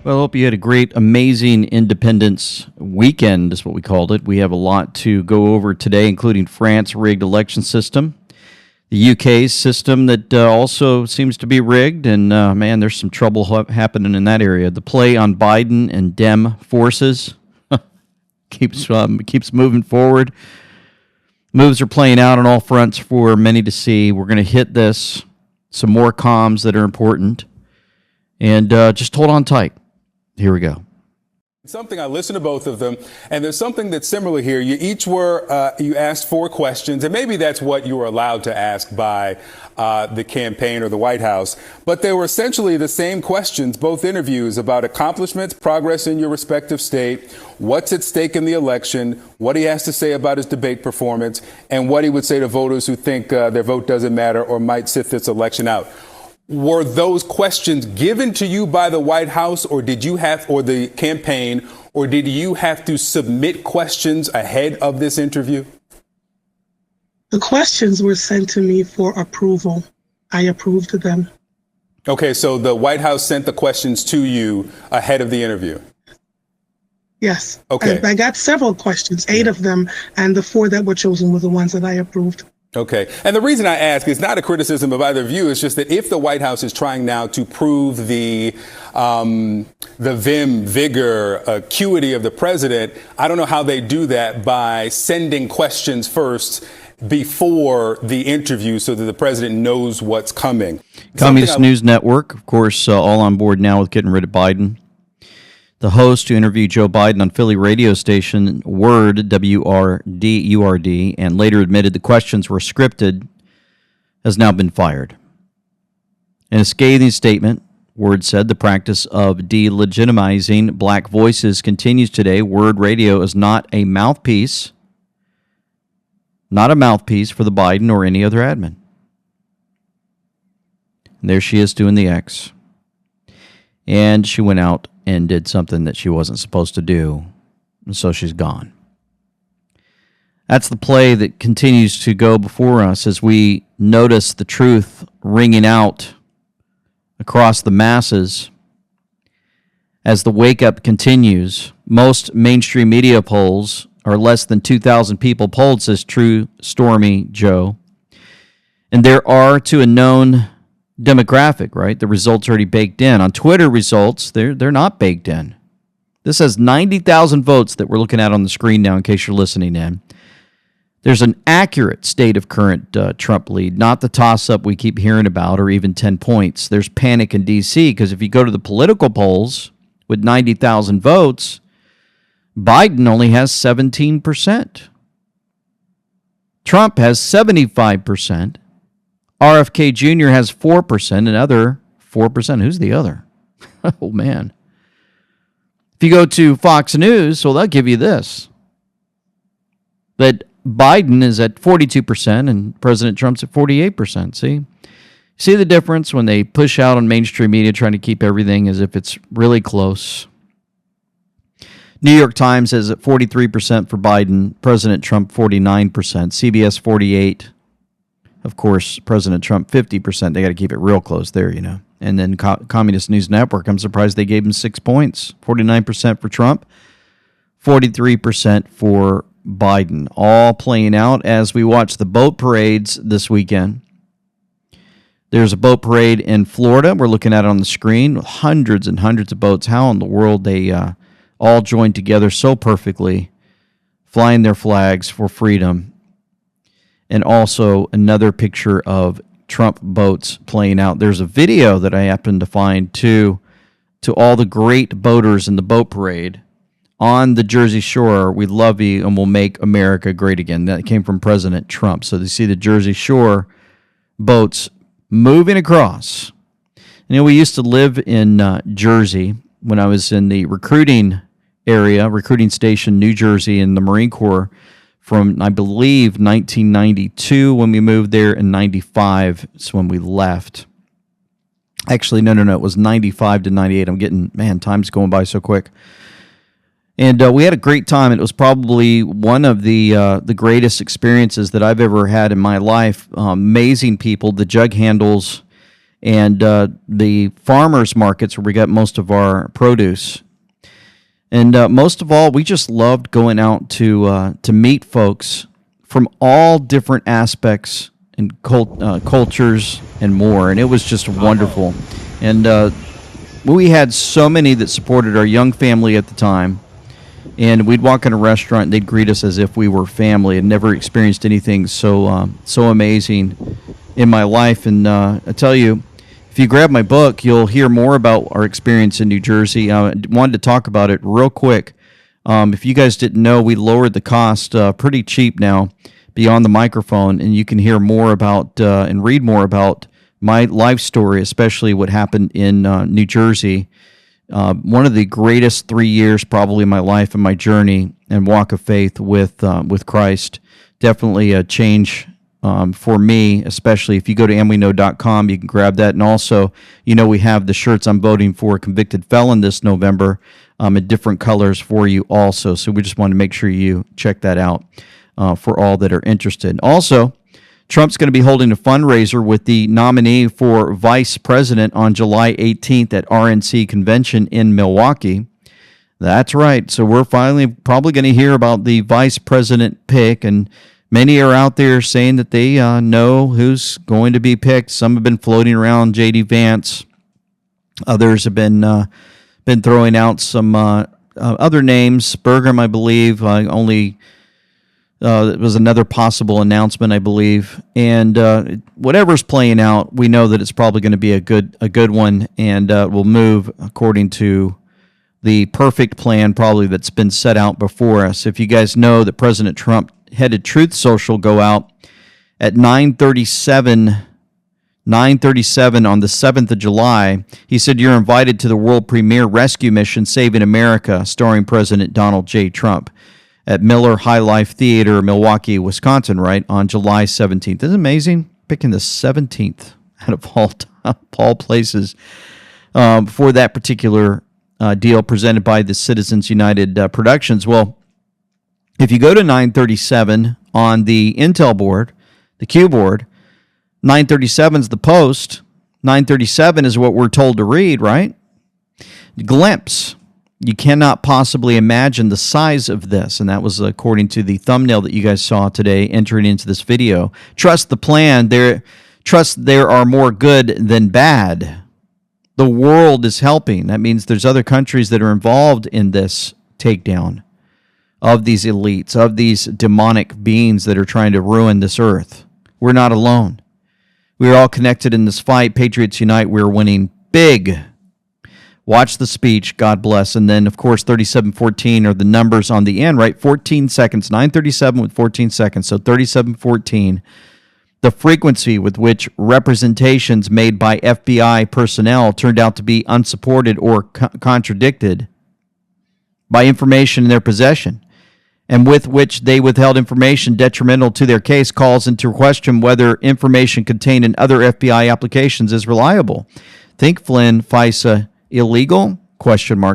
Well, I hope you had a great, amazing Independence weekend, is what we called it. We have a lot to go over today, including France's rigged election system, the UK's system that also seems to be rigged, and man, there's some trouble happening in that area. The play on Biden and Dem forces keeps moving forward. Moves are playing out on all fronts for many to see. We're going to hit this, some more comms that are important, and just hold on tight. Here we go. Something I listened to both of them, and there's something that's similar here. You each you asked 4 questions, and maybe that's what you were allowed to ask by the campaign or the White House. But they were essentially the same questions, both interviews, about accomplishments, progress in your respective state, what's at stake in the election, what he has to say about his debate performance, and what he would say to voters who think their vote doesn't matter or might sit this election out. Were those questions given to you by the White House, or did you have, or the campaign, or did you have to submit questions ahead of this interview? The questions were sent to me for approval. I approved them. Okay, so the White House sent the questions to you ahead of the interview? Yes. Okay. I got several questions, 8 of them, and the 4 that were chosen were the ones that I approved. Okay. And the reason I ask is not a criticism of either of you. It's just that if the White House is trying now to prove the vim, vigor, acuity of the president, I don't know how they do that by sending questions first before the interview so that the president knows what's coming. Communist News Network, of course, all on board now with getting rid of Biden. The host who interviewed Joe Biden on Philly radio station Word, W-R-D-U-R-D, and later admitted the questions were scripted, has now been fired. In a scathing statement, Word said the practice of delegitimizing black voices continues today. Word radio is not a mouthpiece for the Biden or any other admin. And there she is doing the X. And she went out and did something that she wasn't supposed to do, and so she's gone. That's the play that continues to go before us as we notice the truth ringing out across the masses. As the wake-up continues, most mainstream media polls are less than 2,000 people polled, says True Stormy Joe. And there are, to a known demographic, right? The results are already baked in. On Twitter results, they're not baked in. This has 90,000 votes that we're looking at on the screen now in case you're listening in. There's an accurate state of current Trump lead, not the toss-up we keep hearing about or even 10 points. There's panic in D.C. because if you go to the political polls with 90,000 votes, Biden only has 17%. Trump has 75%. RFK Jr. has 4%, another 4%. Who's the other? Oh, man. If you go to Fox News, well, they'll give you this. That Biden is at 42% and President Trump's at 48%. See the difference when they push out on mainstream media trying to keep everything as if it's really close. New York Times has at 43% for Biden, President Trump 49%, CBS 48%. Of course, President Trump, 50%. They got to keep it real close there, you know. And then Communist News Network, I'm surprised they gave him 6 points. 49% for Trump, 43% for Biden. All playing out as we watch the boat parades this weekend. There's a boat parade in Florida. We're looking at it on the screen. Hundreds and hundreds of boats. How in the world they all joined together so perfectly, flying their flags for freedom. And also another picture of Trump boats playing out. There's a video that I happened to find, too, to all the great boaters in the boat parade on the Jersey Shore. We love you and we'll make America great again. That came from President Trump. So you see the Jersey Shore boats moving across. You know, we used to live in Jersey when I was in the recruiting station, New Jersey, in the Marine Corps. From, I believe, 1992 when we moved there, and 95 is when we left. Actually, no, it was 95 to 98. I'm getting, man, time's going by so quick. And we had a great time. It was probably one of the greatest experiences that I've ever had in my life. Amazing people, the jug handles and the farmers markets where we got most of our produce. And most of all, we just loved going out to meet folks from all different aspects and cultures and more. And it was just wonderful. And we had so many that supported our young family at the time. And we'd walk in a restaurant and they'd greet us as if we were family. I'd never experienced anything so amazing in my life. And I tell you, if you grab my book, you'll hear more about our experience in New Jersey. I wanted to talk about it real quick. If you guys didn't know, we lowered the cost pretty cheap now beyond the microphone, and you can hear more about and read more about my life story, especially what happened in New Jersey. One of the greatest 3 years probably in my life and my journey and walk of faith with Christ. Definitely a change for me, especially if you go to andweknow.com, you can grab that. And also, we have the shirts I'm voting for convicted felon this November in different colors for you also. So we just want to make sure you check that out for all that are interested. Also, Trump's going to be holding a fundraiser with the nominee for vice president on July 18th at RNC convention in Milwaukee. That's right. So we're finally probably going to hear about the vice president pick, and many are out there saying that they know who's going to be picked. Some have been floating around J.D. Vance. Others have been throwing out some other names. Burgum, I believe, it was another possible announcement, I believe. And whatever's playing out, we know that it's probably going to be a good one, and will move according to the perfect plan probably that's been set out before us. If you guys know that President Trump headed Truth Social go out at 9:37 on the 7th of July. He said, "You're invited to the world premiere rescue mission Saving America, starring President Donald J. Trump, at Miller High Life Theater, Milwaukee, Wisconsin, right, on July 17th. Isn't it amazing? Picking the 17th out of all places for that particular deal presented by the Citizens United Productions. Well, if you go to 937 on the Intel board, the Q board, 937 is the post. 937 is what we're told to read, right? Glimpse. You cannot possibly imagine the size of this, and that was according to the thumbnail that you guys saw today entering into this video. Trust the plan. Trust there are more good than bad. The world is helping. That means there's other countries that are involved in this takedown of these elites, of these demonic beings that are trying to ruin this earth. We're not alone. We're all connected in this fight. Patriots unite. We're winning big. Watch the speech. God bless. And then, of course, 3714 are the numbers on the end, right? 14 seconds. 937 with 14 seconds. So 3714. The frequency with which representations made by FBI personnel turned out to be unsupported or contradicted by information in their possession, and with which they withheld information detrimental to their case, calls into question whether information contained in other FBI applications is reliable. Think Flynn, FISA, illegal? ?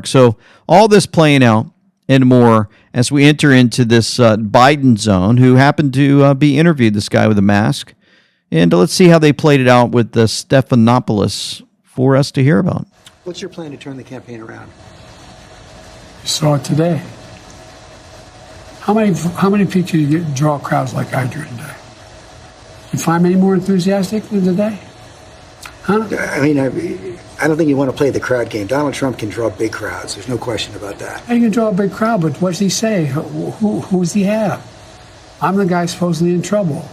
So all this playing out and more as we enter into this Biden zone, who happened to be interviewed, this guy with a mask. And let's see how they played it out with Stephanopoulos for us to hear about. What's your plan to turn the campaign around? You saw it today. How many people do you draw crowds like I drew today? You find many more enthusiastic than today? Huh? I mean, I don't think you want to play the crowd game. Donald Trump can draw big crowds. There's no question about that. He can draw a big crowd, but what does he say? Who's he have? I'm the guy supposedly in trouble.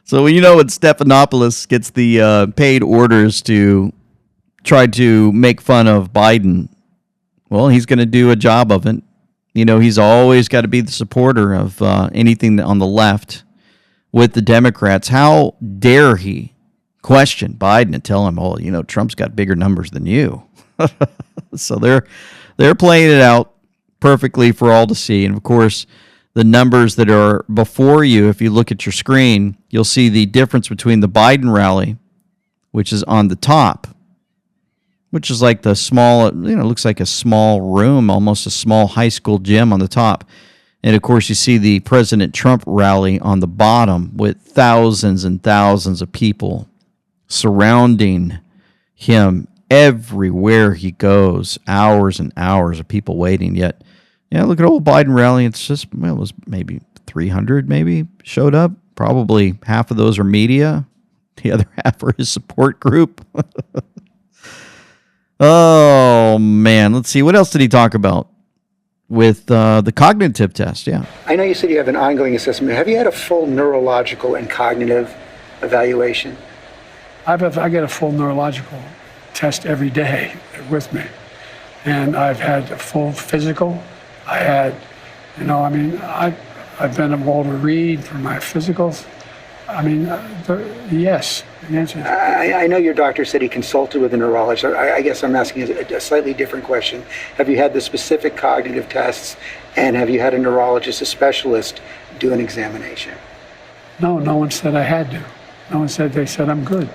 So when Stephanopoulos gets the paid orders to try to make fun of Biden, well, he's going to do a job of it. He's always got to be the supporter of anything on the left with the Democrats. How dare he question Biden and tell him, oh, Trump's got bigger numbers than you. So they're playing it out perfectly for all to see. And of course, the numbers that are before you, if you look at your screen, you'll see the difference between the Biden rally, which is on the top, which is like the small, looks like a small room, almost a small high school gym on the top. And, of course, you see the President Trump rally on the bottom with thousands and thousands of people surrounding him everywhere he goes, hours and hours of people waiting. Yet, yeah, look at old Biden rally. It's just, well, it was maybe 300 maybe showed up. Probably half of those are media. The other half are his support group. Oh, man. Let's see. What else did he talk about? With the cognitive test, yeah. I know you said you have an ongoing assessment. Have you had a full neurological and cognitive evaluation? I get a full neurological test every day with me. And I've had a full physical. I had, I've been at Walter Reed for my physicals. Yes. The answer is I know your doctor said he consulted with a neurologist. I guess I'm asking a slightly different question. Have you had the specific cognitive tests, and have you had a neurologist, a specialist, do an examination? No one said I had to. No one said, they said I'm good.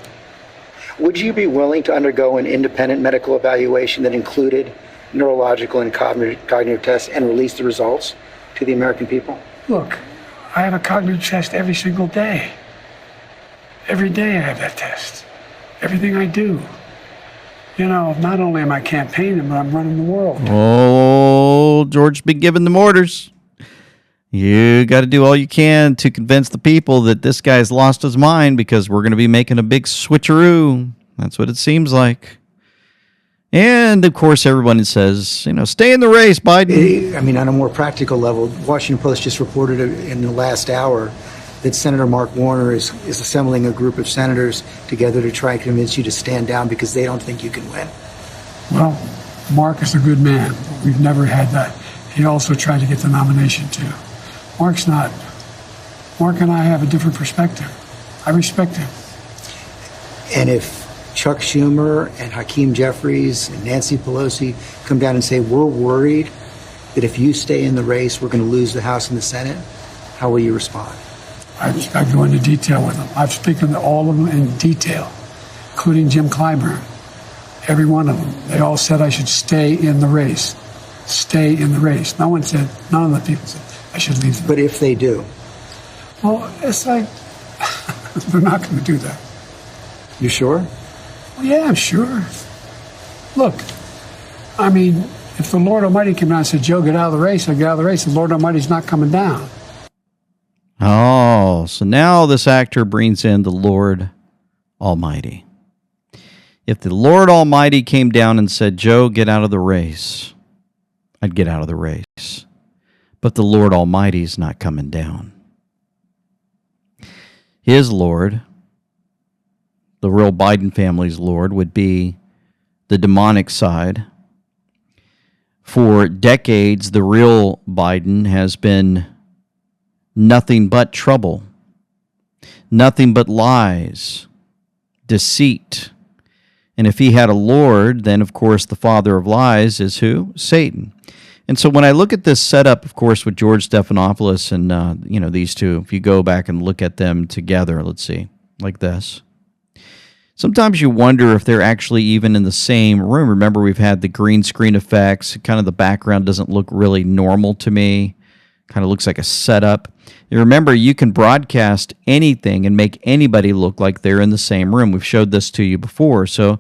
Would you be willing to undergo an independent medical evaluation that included neurological and cognitive tests and release the results to the American people? Look, I have a cognitive test every single day. Every day I have that test. Everything I do. Not only am I campaigning, but I'm running the world. Oh, George's been giving them orders. You got to do all you can to convince the people that this guy's lost his mind, because we're going to be making a big switcheroo. That's what it seems like. And, of course, everyone says, stay in the race, Biden. On a more practical level, Washington Post just reported in the last hour that Senator Mark Warner is assembling a group of senators together to try and convince you to stand down because they don't think you can win. Well, Mark is a good man. We've never had that. He also tried to get the nomination, too. Mark and I have a different perspective. I respect him. And if Chuck Schumer and Hakeem Jeffries and Nancy Pelosi come down and say, we're worried that if you stay in the race, we're going to lose the House and the Senate, how will you respond? I go into detail with them. I've spoken to all of them in detail, including Jim Clyburn. Every one of them. They all said I should stay in the race. Stay in the race. None of the people said I should leave. But if they do? Well, it's like, they're not going to do that. You sure? Well, yeah, I'm sure. Look, if the Lord Almighty came down and said, Joe, get out of the race, I'd get out of the race. The Lord Almighty's not coming down. Oh, so now this actor brings in the Lord Almighty. If the Lord Almighty came down and said, Joe, get out of the race, I'd get out of the race. But the Lord Almighty's not coming down. His Lord, the real Biden family's Lord, would be the demonic side. For decades, the real Biden has been nothing but trouble, nothing but lies, deceit. And if he had a Lord, then, of course, the father of lies is who? Satan. And so when I look at this setup, of course, with George Stephanopoulos and, these two, if you go back and look at them together, let's see, like this. Sometimes you wonder if they're actually even in the same room. Remember, we've had the green screen effects. Kind of the background doesn't look really normal to me. Kind of looks like a setup. You remember, you can broadcast anything and make anybody look like they're in the same room. We've showed this to you before. So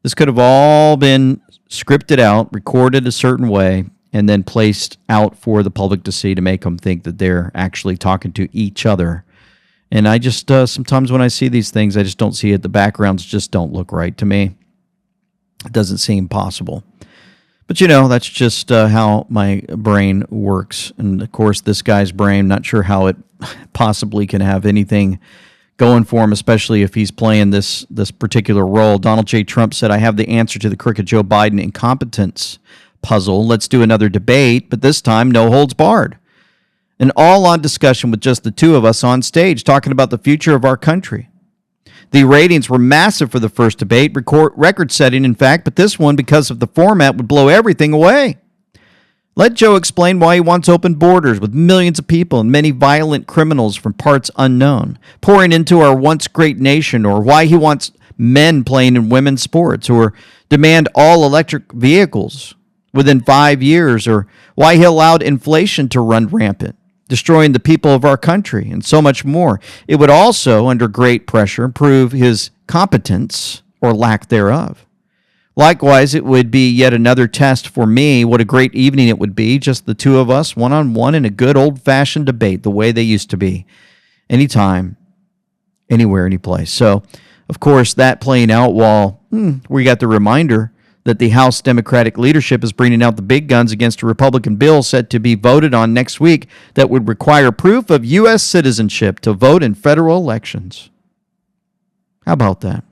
this could have all been scripted out, recorded a certain way, and then placed out for the public to see to make them think that they're actually talking to each other. And I just, sometimes when I see these things, I just don't see it. The backgrounds just don't look right to me. It doesn't seem possible. But, that's just how my brain works. And, of course, this guy's brain, not sure how it possibly can have anything going for him, especially if he's playing this particular role. Donald J. Trump said, I have the answer to the crooked Joe Biden incompetence puzzle. Let's do another debate, but this time no holds barred. An all-on discussion with just the two of us on stage talking about the future of our country. The ratings were massive for the first debate, record-setting, in fact, but this one, because of the format, would blow everything away. Let Joe explain why he wants open borders with millions of people and many violent criminals from parts unknown pouring into our once great nation, or why he wants men playing in women's sports, or demand all electric vehicles, within 5 years, or why he allowed inflation to run rampant, destroying the people of our country, and so much more. It would also, under great pressure, prove his competence or lack thereof. Likewise, it would be yet another test for me. What a great evening it would be, just the two of us, one-on-one, in a good old-fashioned debate, the way they used to be, anytime, anywhere, any place. So, of course, that playing out while we got the reminder that the House Democratic leadership is bringing out the big guns against a Republican bill set to be voted on next week that would require proof of U.S. citizenship to vote in federal elections. How about that?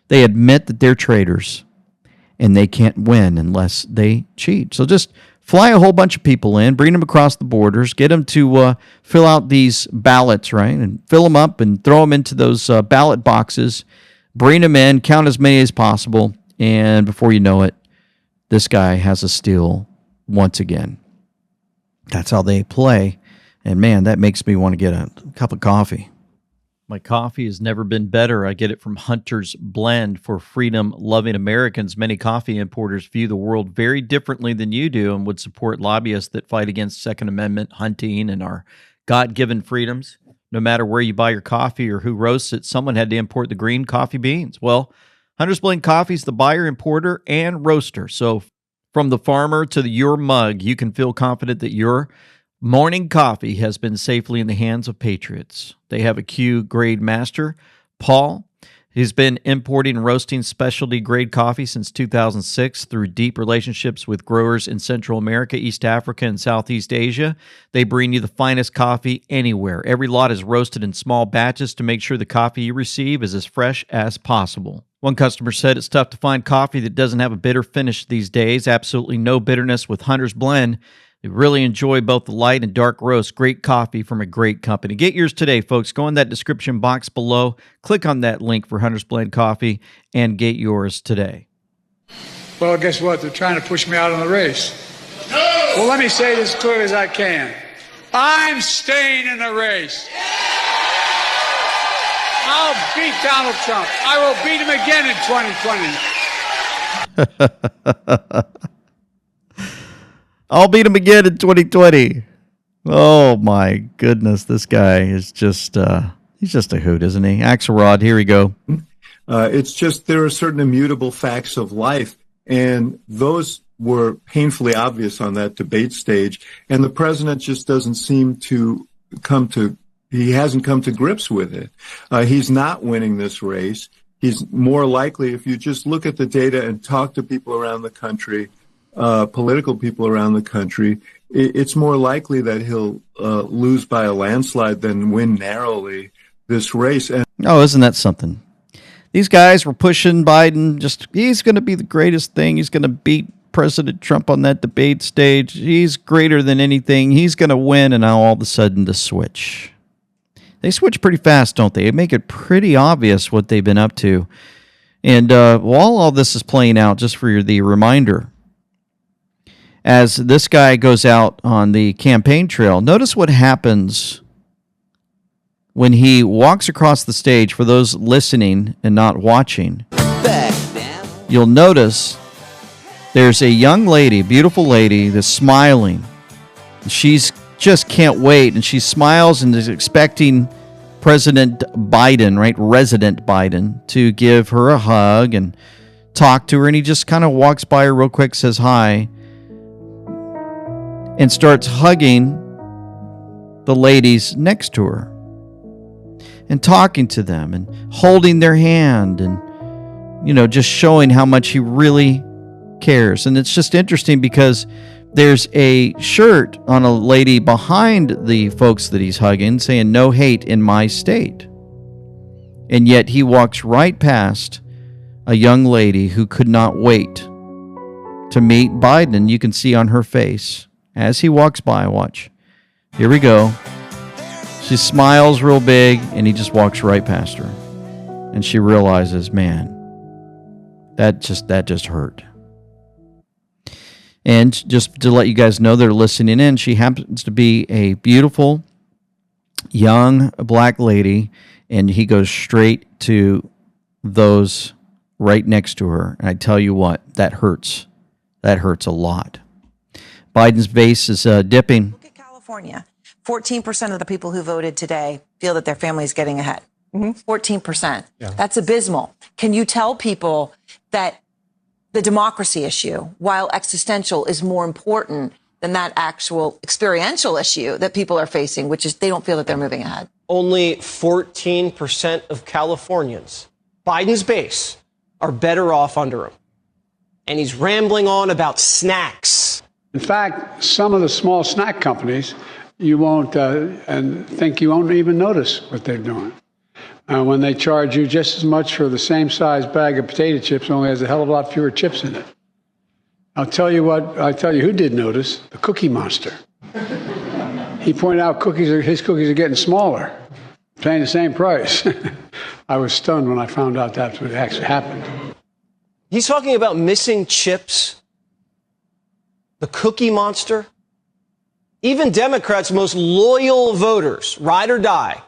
They admit that they're traitors, and they can't win unless they cheat. So just fly a whole bunch of people in, bring them across the borders, get them to fill out these ballots, right, and fill them up and throw them into those ballot boxes, bring them in, count as many as possible, and before you know it, this guy has a steal once again. That's how they play, and man, that makes me want to get a cup of coffee. My coffee has never been better. I get it from Hunter's Blend. For freedom-loving Americans, many coffee importers view the world very differently than you do and would support lobbyists that fight against Second Amendment, hunting, and our God-given freedoms. No matter where you buy your coffee or who roasts it, someone had to import the green coffee beans. Well, Hunter's Blend Coffee is the buyer, importer, and roaster. So from the farmer to your mug, you can feel confident that your morning coffee has been safely in the hands of patriots. They have a Q-grade master, Paul. He's been importing and roasting specialty grade coffee since 2006 through deep relationships with growers in Central America, East Africa, and Southeast Asia. They bring you the finest coffee anywhere. Every lot is roasted in small batches to make sure the coffee you receive is as fresh as possible. One customer said it's tough to find coffee that doesn't have a bitter finish these days. Absolutely no bitterness with Hunter's Blend. They really enjoy both the light and dark roast. Great coffee from a great company. Get yours today, folks. Go in that description box below. Click on that link for Hunter's Blend Coffee and get yours today. Well, guess what? They're trying to push me out of the race. No! Well, let me say this as clear as I can. I'm staying in the race. I'll beat Donald Trump. I will beat him again in 2020. I'll beat him again in 2020. Oh, my goodness. This guy is just, he's just a hoot, isn't he? Axelrod, here we go. It's just there are certain immutable facts of life, and those were painfully obvious on that debate stage, and the president just doesn't seem to he hasn't come to grips with it. He's not winning this race. He's more likely, if you just look at the data and talk to people around the country, political people around the country, it's more likely that he'll lose by a landslide than win narrowly this race. And isn't that something? These guys were pushing Biden. He's going to be the greatest thing. He's going to beat President Trump on that debate stage. He's greater than anything. He's going to win. And now all of a sudden the switch. They switch pretty fast, don't they? They make it pretty obvious what they've been up to. And while all this is playing out, just for the reminder, as this guy goes out on the campaign trail, notice what happens when he walks across the stage. For those listening and not watching, you'll notice there's a young lady, beautiful lady, that's smiling. She's just can't wait, and she smiles and is expecting President Biden, right, Resident Biden, to give her a hug and talk to her, and he just kind of walks by her real quick, says hi, and starts hugging the ladies next to her and talking to them and holding their hand and, just showing how much he really cares. And it's just interesting because there's a shirt on a lady behind the folks that he's hugging saying, "No hate in my state." And yet he walks right past a young lady who could not wait to meet Biden. And you can see on her face as he walks by, watch. Here we go. She smiles real big, and he just walks right past her. And she realizes, man, that just hurt. And just to let you guys know that are listening in, she happens to be a beautiful, young black lady, and he goes straight to those right next to her. And I tell you what, that hurts. That hurts a lot. Biden's base is dipping. Look at California. 14% of the people who voted today feel that their family is getting ahead. 14%. Yeah. That's abysmal. Can you tell people that the democracy issue, while existential, is more important than that actual experiential issue that people are facing, which is they don't feel that they're moving ahead? Only 14% of Californians, Biden's base, are better off under him. And he's rambling on about snacks. In fact, some of the small snack companies, you won't you won't even notice what they're doing. When they charge you just as much for the same size bag of potato chips, only has a hell of a lot fewer chips in it. I'll tell you who did notice, the Cookie Monster. He pointed out his cookies are getting smaller, paying the same price. I was stunned when I found out that's what actually happened. He's talking about missing chips, the Cookie Monster. Even Democrats' most loyal voters, ride or die,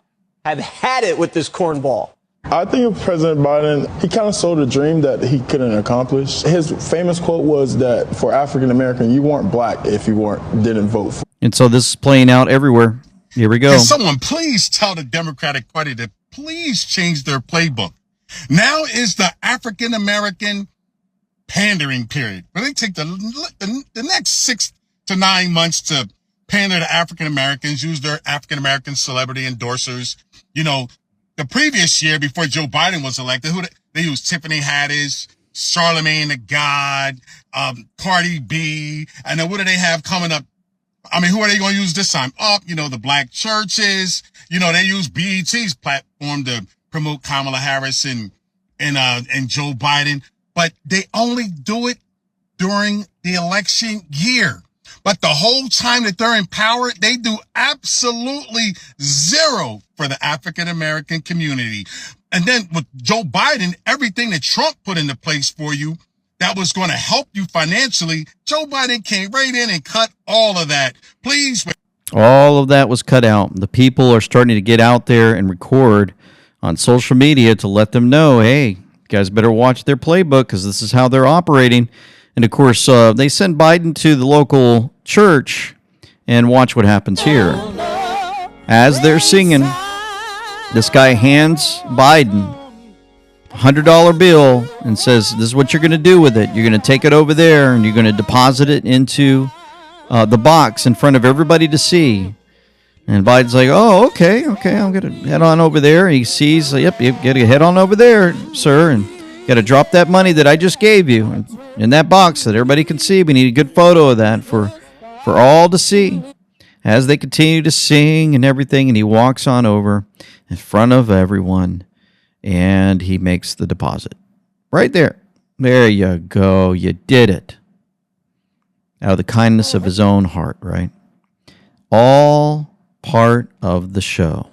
have had it with this cornball. I think President Biden, he kind of sold a dream that he couldn't accomplish. His famous quote was that for African American, you weren't black if you didn't vote for. And so this is playing out everywhere. Here we go. Can someone please tell the Democratic Party to please change their playbook? Now is the African American pandering period. Where they take the next 6 to 9 months to pander to African Americans, use their African American celebrity endorsers. You know, the previous year before Joe Biden was elected, they used Tiffany Haddish, Charlemagne the God, Cardi B, and then what do they have coming up? I mean, who are they going to use this time? The black churches. They use BET's platform to promote Kamala Harris and Joe Biden, but they only do it during the election year. But the whole time that they're in power, they do absolutely zero for the African-American community. And then with Joe Biden, everything that Trump put into place for you that was going to help you financially, Joe Biden came right in and cut all of that. Please. All of that was cut out. The people are starting to get out there and record on social media to let them know, hey, you guys better watch their playbook because this is how they're operating. And, of course, they send Biden to the local church and watch what happens here. As they're singing, this guy hands Biden a $100 bill and says, this is what you're going to do with it. You're going to take it over there and you're going to deposit it into the box in front of everybody to see. And Biden's like, oh, okay, I'm going to head on over there. He sees, yep, you got to head on over there, sir, and got to drop that money that I just gave you in that box so that everybody can see. We need a good photo of that for all to see. As they continue to sing and everything, and he walks on over in front of everyone, and he makes the deposit. Right there. There you go. You did it. Out of the kindness of his own heart, right? All part of the show.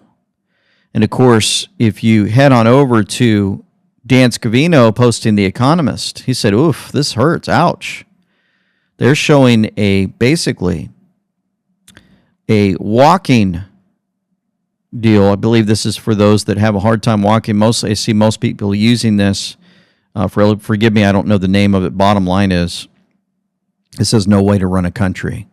And, of course, if you head on over to Dan Scavino posting The Economist, he said, oof, this hurts. Ouch. They're showing basically a walking deal. I believe this is for those that have a hard time walking. I see most people using this. Forgive me, I don't know the name of it. Bottom line is, it says no way to run a country.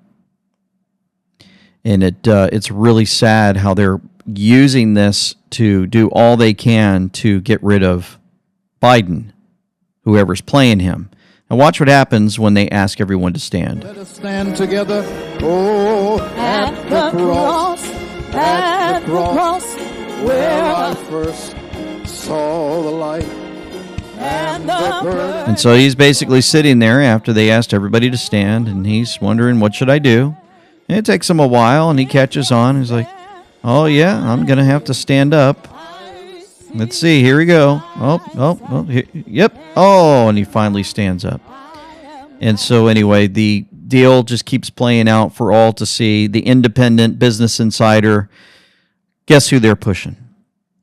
And it's really sad how they're using this to do all they can to get rid of Biden, whoever's playing him. And watch what happens when they ask everyone to stand. Let us stand together, at the cross, where I first saw the light and the burden. And so he's basically sitting there after they asked everybody to stand, and he's wondering, what should I do? And it takes him a while, and he catches on. He's like, oh, yeah, I'm going to have to stand up. Let's see. Here we go. Yep. Oh, and he finally stands up. And so anyway, the deal just keeps playing out for all to see. The independent Business Insider, guess who they're pushing?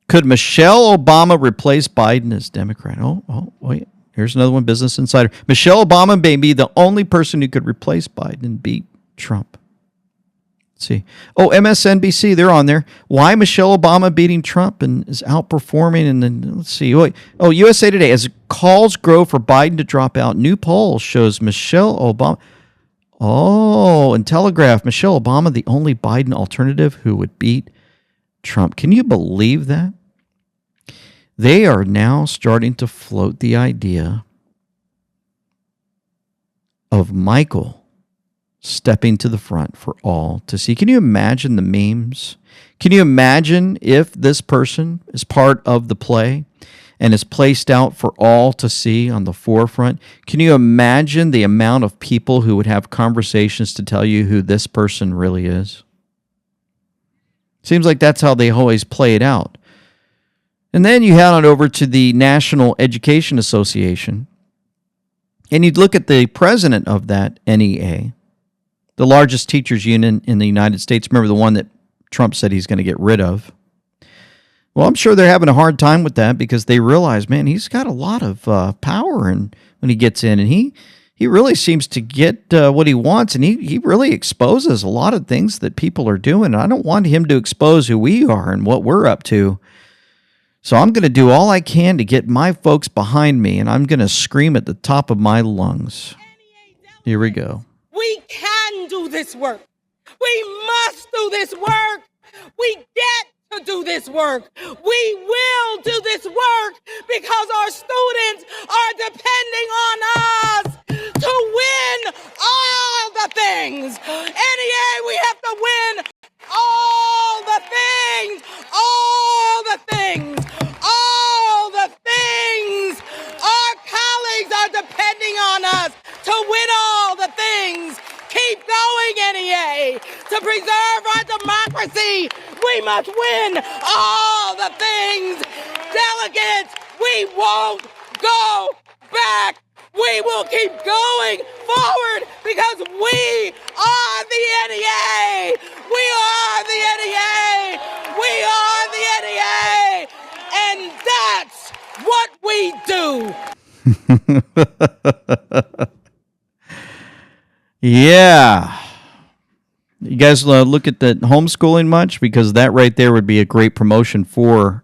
Could Michelle Obama replace Biden as Democrat? Oh, wait. Here's another one, Business Insider. Michelle Obama may be the only person who could replace Biden and beat Trump. Let's see. Oh, MSNBC, they're on there. Why Michelle Obama beating Trump and is outperforming? And then let's see. Oh, USA Today. As calls grow for Biden to drop out, new poll shows Michelle Obama. Oh, and Telegraph, Michelle Obama, the only Biden alternative who would beat Trump. Can you believe that? They are now starting to float the idea of Michael stepping to the front for all to see. Can you imagine the memes? Can you imagine if this person is part of the play and is placed out for all to see on the forefront? Can you imagine the amount of people who would have conversations to tell you who this person really is? Seems like that's how they always play it out. And then you head on over to the National Education Association, and you'd look at the president of that NEA, the largest teachers union in the United States. Remember the one that Trump said he's going to get rid of? Well, I'm sure they're having a hard time with that because they realize, man, he's got a lot of power and when he gets in, and he really seems to get what he wants, and he really exposes a lot of things that people are doing. I don't want him to expose who we are and what we're up to. So I'm going to do all I can to get my folks behind me, and I'm going to scream at the top of my lungs. Here we go. We can do this work. We must do this work. We get to do this work. We will do this work because our students are depending on us to win all the things. NEA, we have to win all the things. All the things. All the things. Our colleagues are depending on us to win all the things. Keep going, NEA. To preserve our democracy, we must win all the things. Delegates, we won't go back. We will keep going forward because we are the NEA. We are the NEA. We are the NEA. And that's what we do. Yeah. You guys look at the homeschooling much? Because that right there would be a great promotion for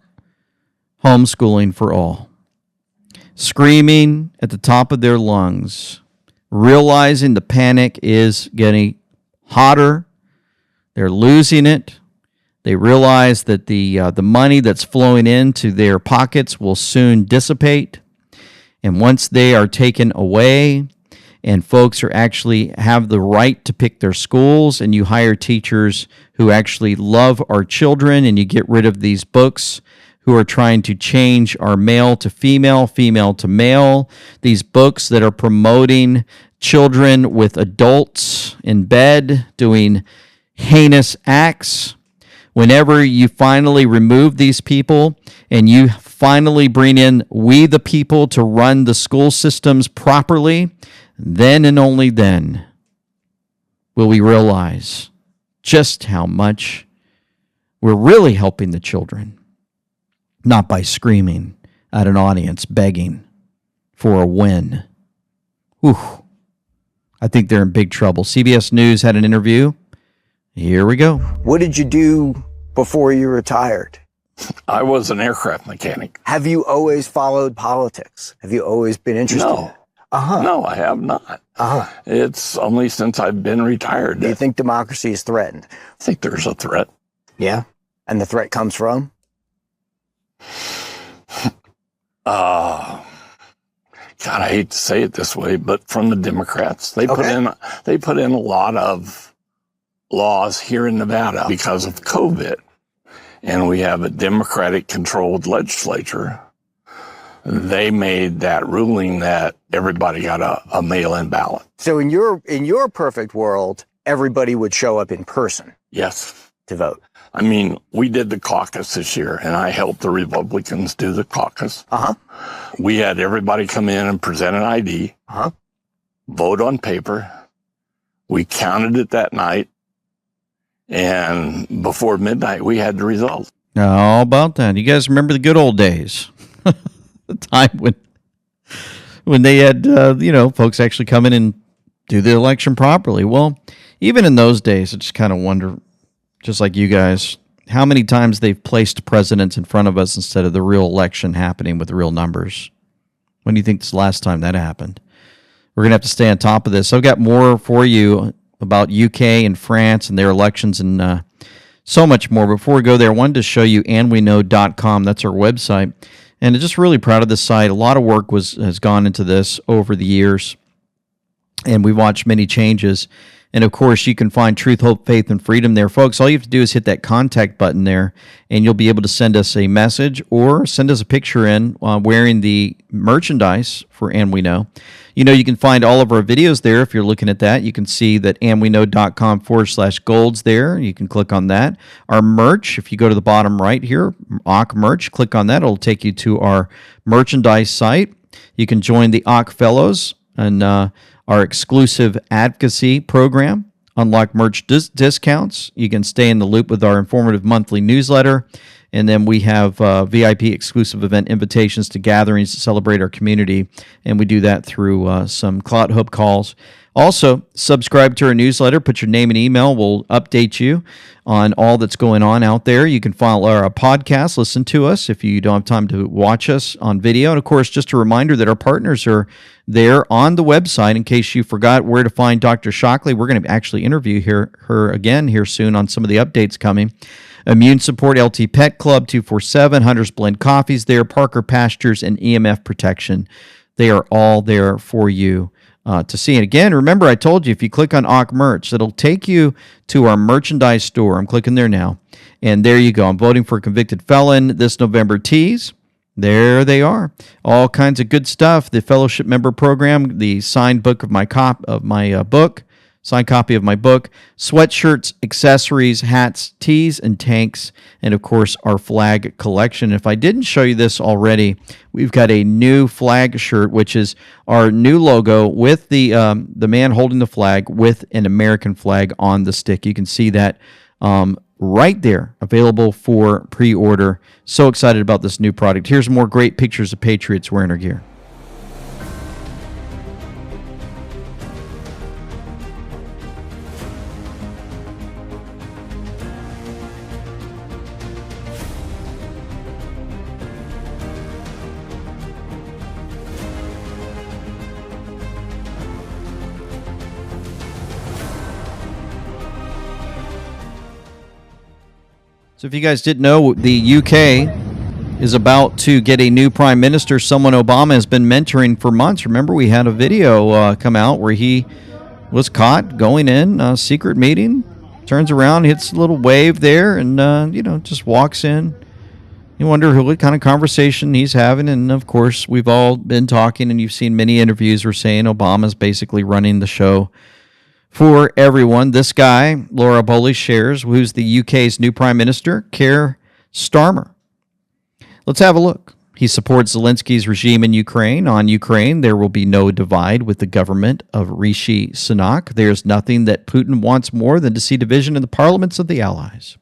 homeschooling for all. Screaming at the top of their lungs, realizing the panic is getting hotter. They're losing it. They realize that the money that's flowing into their pockets will soon dissipate. And once they are taken away, and folks are actually have the right to pick their schools, and you hire teachers who actually love our children, and you get rid of these books who are trying to change our male to female, female to male, these books that are promoting children with adults in bed doing heinous acts. Whenever you finally remove these people and you finally bring in we the people to run the school systems properly, then and only then will we realize just how much we're really helping the children, not by screaming at an audience begging for a win. Whew. I think they're in big trouble. CBS News had an interview. Here we go. What did you do before you retired? I was an aircraft mechanic. Have you always followed politics? Have you always been interested in it? No, I have not. It's only since I've been retired. Do you think democracy is threatened? I think there's a threat. Yeah? And the threat comes from? God, I hate to say it this way, but from the Democrats. They put in a lot of laws here in Nevada because of COVID. And we have a Democratic-controlled legislature. They made that ruling that everybody got a mail-in ballot. So in your perfect world, everybody would show up in person. Yes. To vote. I mean, we did the caucus this year, and I helped the Republicans do the caucus. We had everybody come in and present an ID, vote on paper. We counted it that night, and before midnight, we had the result. How about that? You guys remember the good old days? The time when they had, folks actually come in and do the election properly. Well, even in those days, I just kind of wonder, just like you guys, how many times they've placed presidents in front of us instead of the real election happening with the real numbers. When do you think this last time that happened? We're going to have to stay on top of this. I've got more for you about UK and France and their elections and so much more. Before we go there, I wanted to show you andweknow.com. That's our website. And I'm just really proud of this site. A lot of work has gone into this over the years, and we've watched many changes. And, of course, you can find truth, hope, faith, and freedom there. Folks, all you have to do is hit that contact button there, and you'll be able to send us a message or send us a picture in wearing the merchandise for And We Know. You know, you can find all of our videos there. If you're looking at that, you can see that andweknow.com/golds there. You can click on that. Our merch, if you go to the bottom right here, AWK merch, click on that. It'll take you to our merchandise site. You can join the AWK Fellows and our exclusive advocacy program, unlock merch discounts. You can stay in the loop with our informative monthly newsletter. And then we have VIP exclusive event invitations to gatherings to celebrate our community. And we do that through some Clout Hub calls. Also, subscribe to our newsletter. Put your name and email. We'll update you on all that's going on out there. You can follow our podcast. Listen to us if you don't have time to watch us on video. And, of course, just a reminder that our partners are there on the website in case you forgot where to find Dr. Shockley. We're going to actually interview her again here soon on some of the updates coming. Immune Support, LT Pet Club, 247, Hunter's Blend Coffees there, Parker Pastures, and EMF Protection. They are all there for you to see. And again, remember I told you if you click on AWK Merch, it'll take you to our merchandise store. I'm clicking there now. And there you go. I'm voting for a convicted felon this November tees. There they are. All kinds of good stuff. The fellowship member program, the signed book of my book. Signed copy of my book, sweatshirts, accessories, hats, tees, and tanks, and, of course, our flag collection. If I didn't show you this already, we've got a new flag shirt, which is our new logo with the man holding the flag with an American flag on the stick. You can see that right there, available for pre-order. So excited about this new product. Here's more great pictures of Patriots wearing our gear. So if you guys didn't know, the UK is about to get a new prime minister, someone Obama has been mentoring for months. Remember, we had a video come out where he was caught going in a secret meeting, turns around, hits a little wave there, and, just walks in. You wonder what kind of conversation he's having. And, of course, we've all been talking, and you've seen many interviews where saying Obama's basically running the show for everyone. This guy, Laura Bowley shares, who's the UK's new Prime Minister, Keir Starmer. Let's have a look. He supports Zelensky's regime in Ukraine. On Ukraine, there will be no divide with the government of Rishi Sunak. There's nothing that Putin wants more than to see division in the parliaments of the Allies.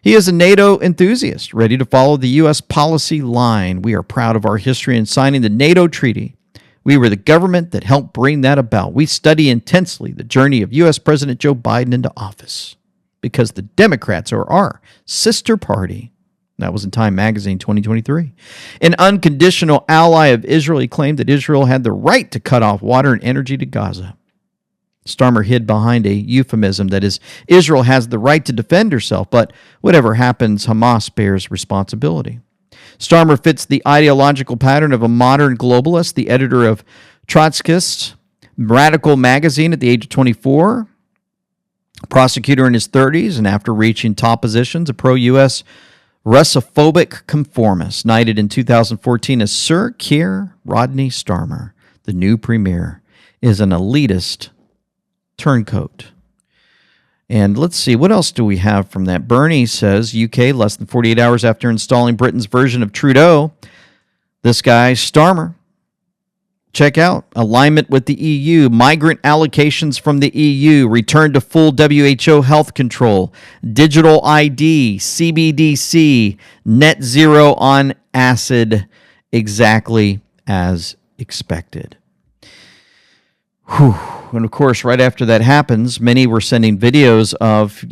He is a NATO enthusiast, ready to follow the U.S. policy line. We are proud of our history in signing the NATO treaty. We were the government that helped bring that about. We study intensely the journey of U.S. President Joe Biden into office because the Democrats are our sister party. That was in Time Magazine 2023. An unconditional ally of Israel, he claimed that Israel had the right to cut off water and energy to Gaza. Starmer hid behind a euphemism that is, Israel has the right to defend herself, but whatever happens, Hamas bears responsibility. Starmer fits the ideological pattern of a modern globalist, the editor of Trotskyist Radical magazine at the age of 24, prosecutor in his 30s, and after reaching top positions, a pro-U.S. Russophobic conformist, knighted in 2014 as Sir Keir Rodney Starmer. The new premier is an elitist turncoat. And let's see, what else do we have from that? Bernie says, UK, less than 48 hours after installing Britain's version of Trudeau. This guy, Starmer. Check out, alignment with the EU, migrant allocations from the EU, return to full WHO health control, digital ID, CBDC, net zero on acid, exactly as expected. Whew. And of course, right after that happens, many were sending videos of,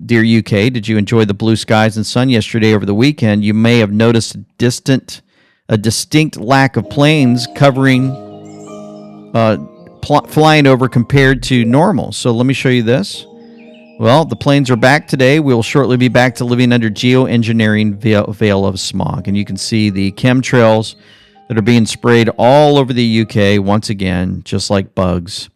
dear UK, did you enjoy the blue skies and sun yesterday over the weekend? You may have noticed a distinct lack of planes covering, flying over compared to normal. So let me show you this. Well, the planes are back today. We'll shortly be back to living under geoengineering veil of smog. And you can see the chemtrails that are being sprayed all over the UK once again, just like bugs.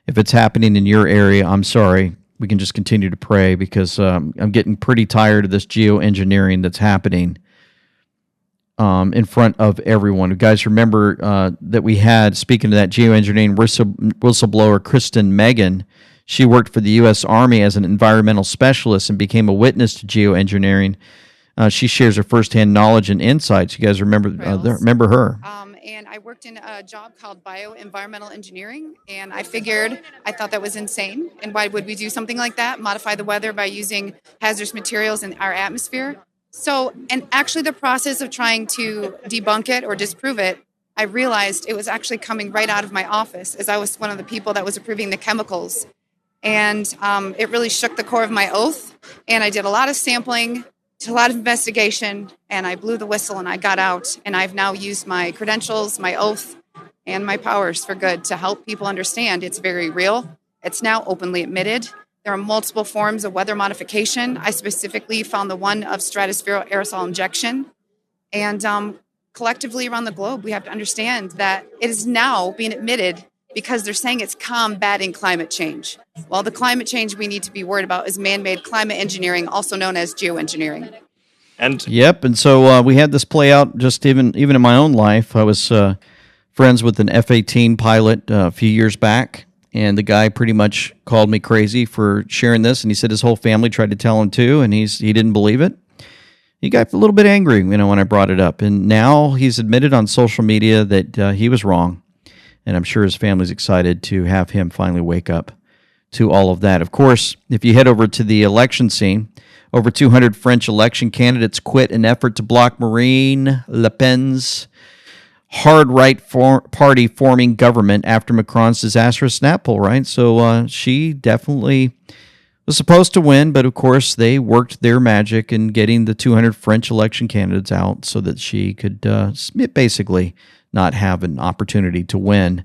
If it's happening in your area, I'm sorry. We can just continue to pray because I'm getting pretty tired of this geoengineering that's happening in front of everyone. You guys remember that we had, speaking of that geoengineering whistleblower, Kristen Megan. She worked for the U.S. Army as an environmental specialist and became a witness to geoengineering. She shares her firsthand knowledge and insights. You guys remember her? And I worked in a job called bioenvironmental engineering, and I thought that was insane. And why would we do something like that? Modify the weather by using hazardous materials in our atmosphere? So, and actually the process of trying to debunk it or disprove it, I realized it was actually coming right out of my office, as I was one of the people that was approving the chemicals. And it really shook the core of my oath. And I did a lot of sampling, did a lot of investigation, and I blew the whistle and I got out. And I've now used my credentials, my oath, and my powers for good to help people understand it's very real. It's now openly admitted. There are multiple forms of weather modification. I specifically found the one of stratospheric aerosol injection. And collectively around the globe, we have to understand that it is now being admitted because they're saying it's combating climate change. Well, the climate change we need to be worried about is man-made climate engineering, also known as geoengineering. And so we had this play out just even in my own life. I was friends with an F-18 pilot a few years back, and the guy pretty much called me crazy for sharing this, and he said his whole family tried to tell him too, and he didn't believe it. He got a little bit angry, when I brought it up, and now he's admitted on social media that he was wrong. And I'm sure his family's excited to have him finally wake up to all of that. Of course, if you head over to the election scene, over 200 French election candidates quit an effort to block Marine Le Pen's hard right party forming government after Macron's disastrous snap poll, right? So she definitely was supposed to win, but of course they worked their magic in getting the 200 French election candidates out so that she could basically not have an opportunity to win.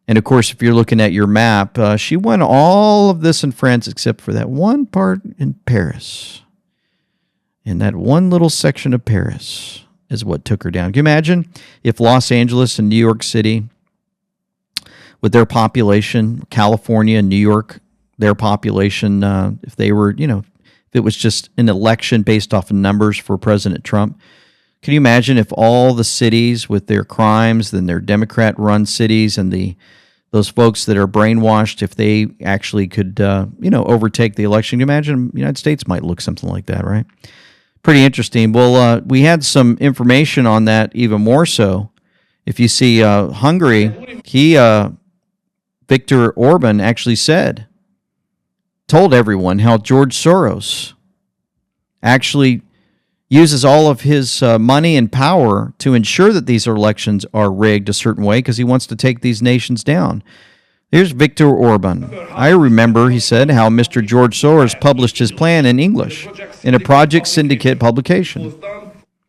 And of course, if you're looking at your map, she won all of this in France except for that one part in Paris. And that one little section of Paris is what took her down. Can you imagine if Los Angeles and New York City, with their population, California and New York, their population, if they were, if it was just an election based off of numbers for President Trump, can you imagine if all the cities with their crimes, then their Democrat-run cities and those folks that are brainwashed, if they actually could, overtake the election? Can you imagine the United States might look something like that, right? Pretty interesting. Well, we had some information on that even more so. If you see Hungary, Viktor Orban actually told everyone how George Soros actually uses all of his money and power to ensure that these elections are rigged a certain way because he wants to take these nations down. Here's Viktor Orban. I remember, he said, how Mr. George Soros published his plan in English in a Project Syndicate publication.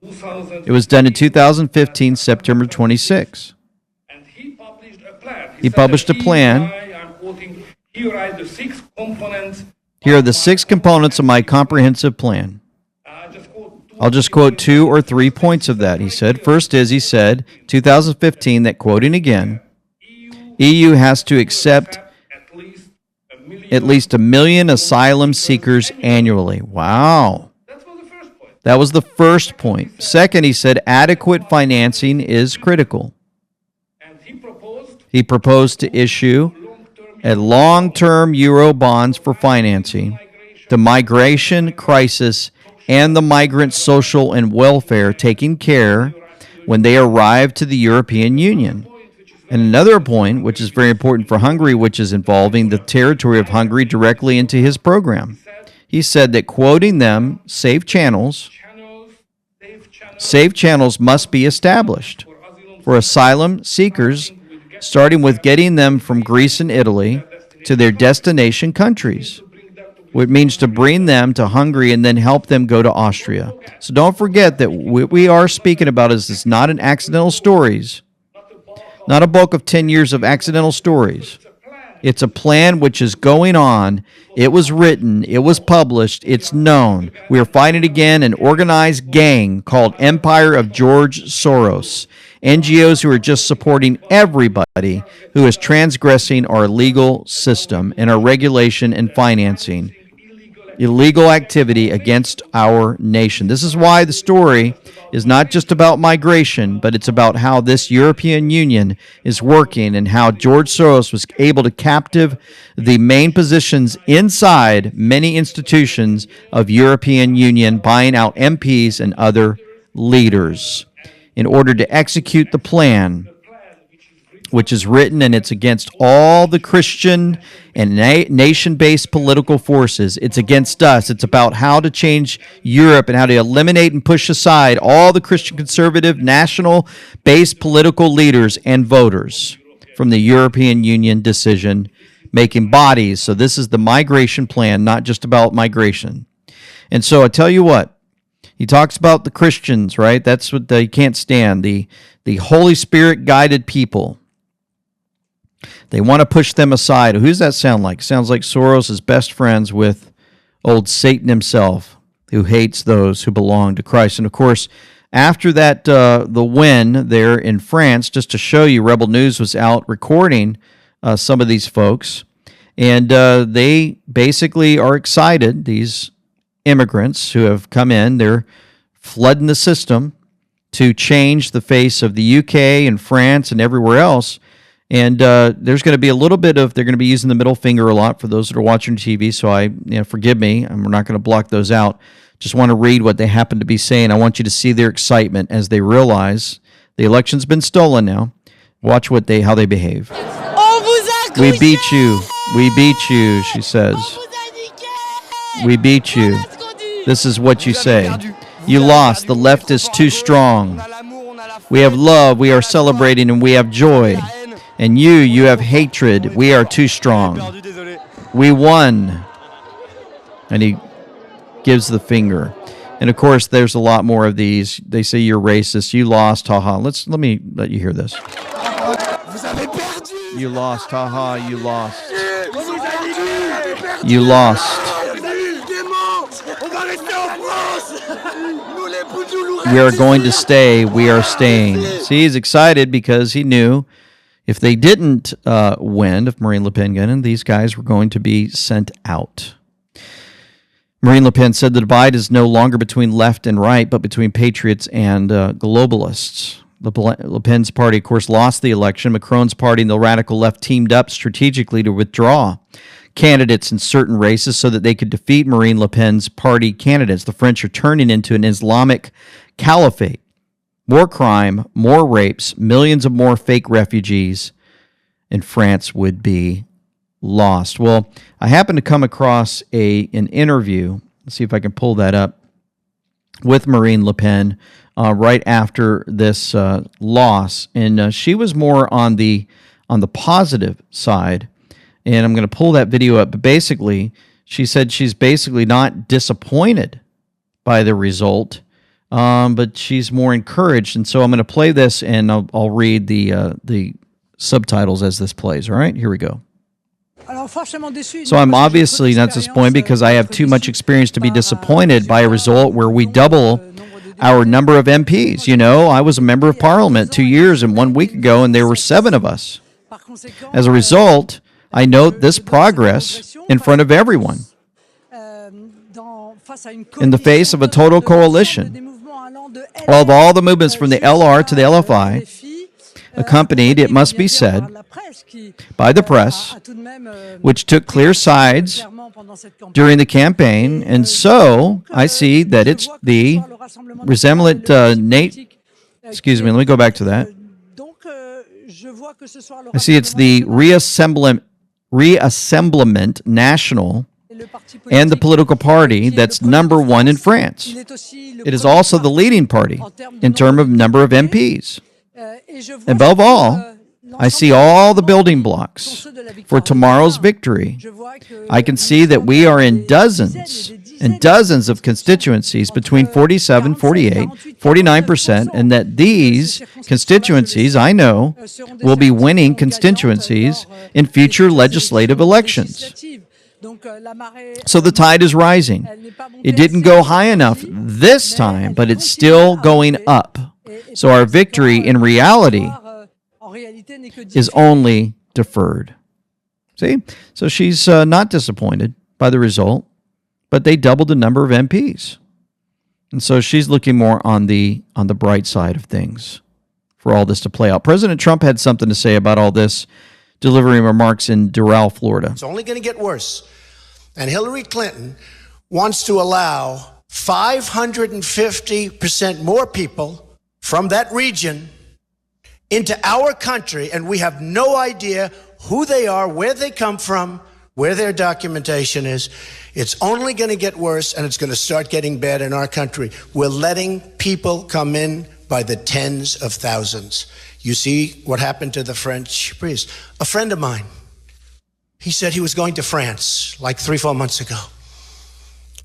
It was done in 2015, September 26. He published a plan. Here are the 6 components of my comprehensive plan. I'll just quote 2 or 3 points of that. He said, first is, 2015, that quoting again, EU has to accept at least 1 million asylum seekers annually. Wow. That was the first point. Second, he said, adequate financing is critical. He proposed to issue a long-term euro bonds for financing the migration crisis and the migrant social and welfare taken care when they arrive to the European Union. And another point, which is very important for Hungary, which is involving the territory of Hungary directly into his program. He said that, quoting them, safe channels must be established for asylum seekers starting with getting them from Greece and Italy to their destination countries, which means to bring them to Hungary and then help them go to Austria. So don't forget that what we are speaking about is not an accidental stories, not a bulk of 10 years of accidental stories. It's a plan which is going on. It was written. It was published. It's known. We are fighting again an organized gang called Empire of George Soros. NGOs who are just supporting everybody who is transgressing our legal system and our regulation and financing illegal activity against our nation. This is why the story is not just about migration, but it's about how this European Union is working and how George Soros was able to captive the main positions inside many institutions of European Union, buying out MPs and other leaders in order to execute the plan, which is written, and it's against all the Christian and nation-based political forces. It's against us. It's about how to change Europe and how to eliminate and push aside all the Christian conservative, national-based political leaders and voters from the European Union decision-making bodies. So this is the migration plan, not just about migration. And so I tell you what, he talks about the Christians, right? That's what they can't stand, the Holy Spirit-guided people. They want to push them aside. Who does that sound like? Sounds like Soros is best friends with old Satan himself, who hates those who belong to Christ. And of course, after that, the win there in France, just to show you, Rebel News was out recording some of these folks, and they basically are excited, these immigrants who have come in, they're flooding the system to change the face of the UK and France and everywhere else. And there's going to be a little bit of, they're going to be using the middle finger a lot for those that are watching TV, so forgive me, we're not going to block those out. Just want to read what they happen to be saying. I want you to see their excitement as they realize the election's been stolen now. Watch how they behave. We beat you. We beat you, she says. We beat you. This is what you say. You lost. The left is too strong. We have love. We are celebrating, and we have joy. And you have hatred. We are too strong. We won. And he gives the finger. And of course, there's a lot more of these. They say you're racist. You lost. Haha. Let me let you hear this. You lost. Haha. You lost. You lost. We are going to stay. We are staying. See, he's excited because he knew if they didn't win, if Marine Le Pen got in, these guys were going to be sent out. Marine Le Pen said the divide is no longer between left and right, but between patriots and globalists. Le Pen's party, of course, lost the election. Macron's party and the radical left teamed up strategically to withdraw candidates in certain races so that they could defeat Marine Le Pen's party candidates. The French are turning into an Islamic caliphate. More crime, more rapes, millions of more fake refugees, and France would be lost. Well, I happened to come across an interview. Let's see if I can pull that up with Marine Le Pen right after this loss, and she was more on the positive side. And I'm going to pull that video up. But basically, she said she's basically not disappointed by the result, but she's more encouraged. And so I'm going to play this, and I'll read the subtitles as this plays. All right, here we go. So I'm obviously not disappointed because I have too much experience to be disappointed by a result where we double our number of MPs. You know, I was a member of parliament 2 years and 1 week ago, and there were 7 of us. As a result, I note this progress in front of everyone in the face of a total coalition. Of all the movements from the LR to the LFI, accompanied, it must be said, by the press, which took clear sides during the campaign, and so I see that it's the resemblant excuse me, let me go back to that. I see it's the reassemblement national and the political party that's number 1 in France. It is also the leading party in terms of number of MPs. Above all, I see all the building blocks for tomorrow's victory. I can see that we are in dozens and dozens of constituencies between 47, 48, 49%, and that these constituencies, I know, will be winning constituencies in future legislative elections. So the tide is rising. It didn't go high enough this time, but it's still going up. So our victory in reality is only deferred. See? So she's not disappointed by the result, but they doubled the number of MPs. And so she's looking more on the bright side of things for all this to play out. President Trump had something to say about all this, delivering remarks in Doral, Florida. It's only going to get worse. And Hillary Clinton wants to allow 550% more people from that region into our country, and we have no idea who they are, where they come from, where their documentation is. It's only going to get worse, and it's going to start getting bad in our country. We're letting people come in by the tens of thousands. You see what happened to the French priest. A friend of mine, he said he was going to France like 3-4 months ago.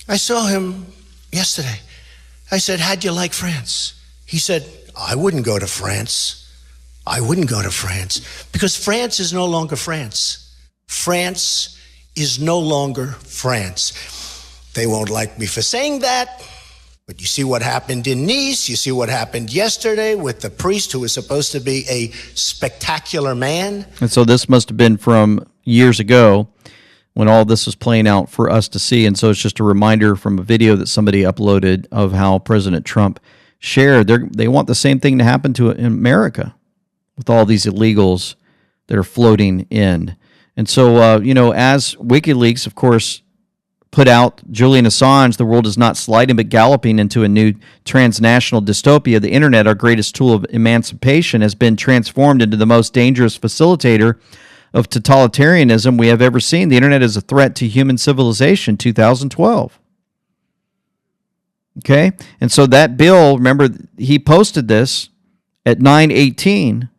I saw him yesterday. I said, how'd you like France? He said, I wouldn't go to France. I wouldn't go to France because France is no longer France. France is no longer France. They won't like me for saying that, but you see what happened in Nice. You see what happened yesterday with the priest who was supposed to be a spectacular man. And so this must have been from years ago when all this was playing out for us to see. And so it's just a reminder from a video that somebody uploaded of how President Trump shared. They want the same thing to happen to in America with all these illegals that are floating in. And so, as WikiLeaks, of course, put out Julian Assange, the world is not sliding but galloping into a new transnational dystopia. The internet, our greatest tool of emancipation, has been transformed into the most dangerous facilitator of totalitarianism we have ever seen. The internet is a threat to human civilization, 2012. Okay? And so that bill, remember, he posted this at 9:18.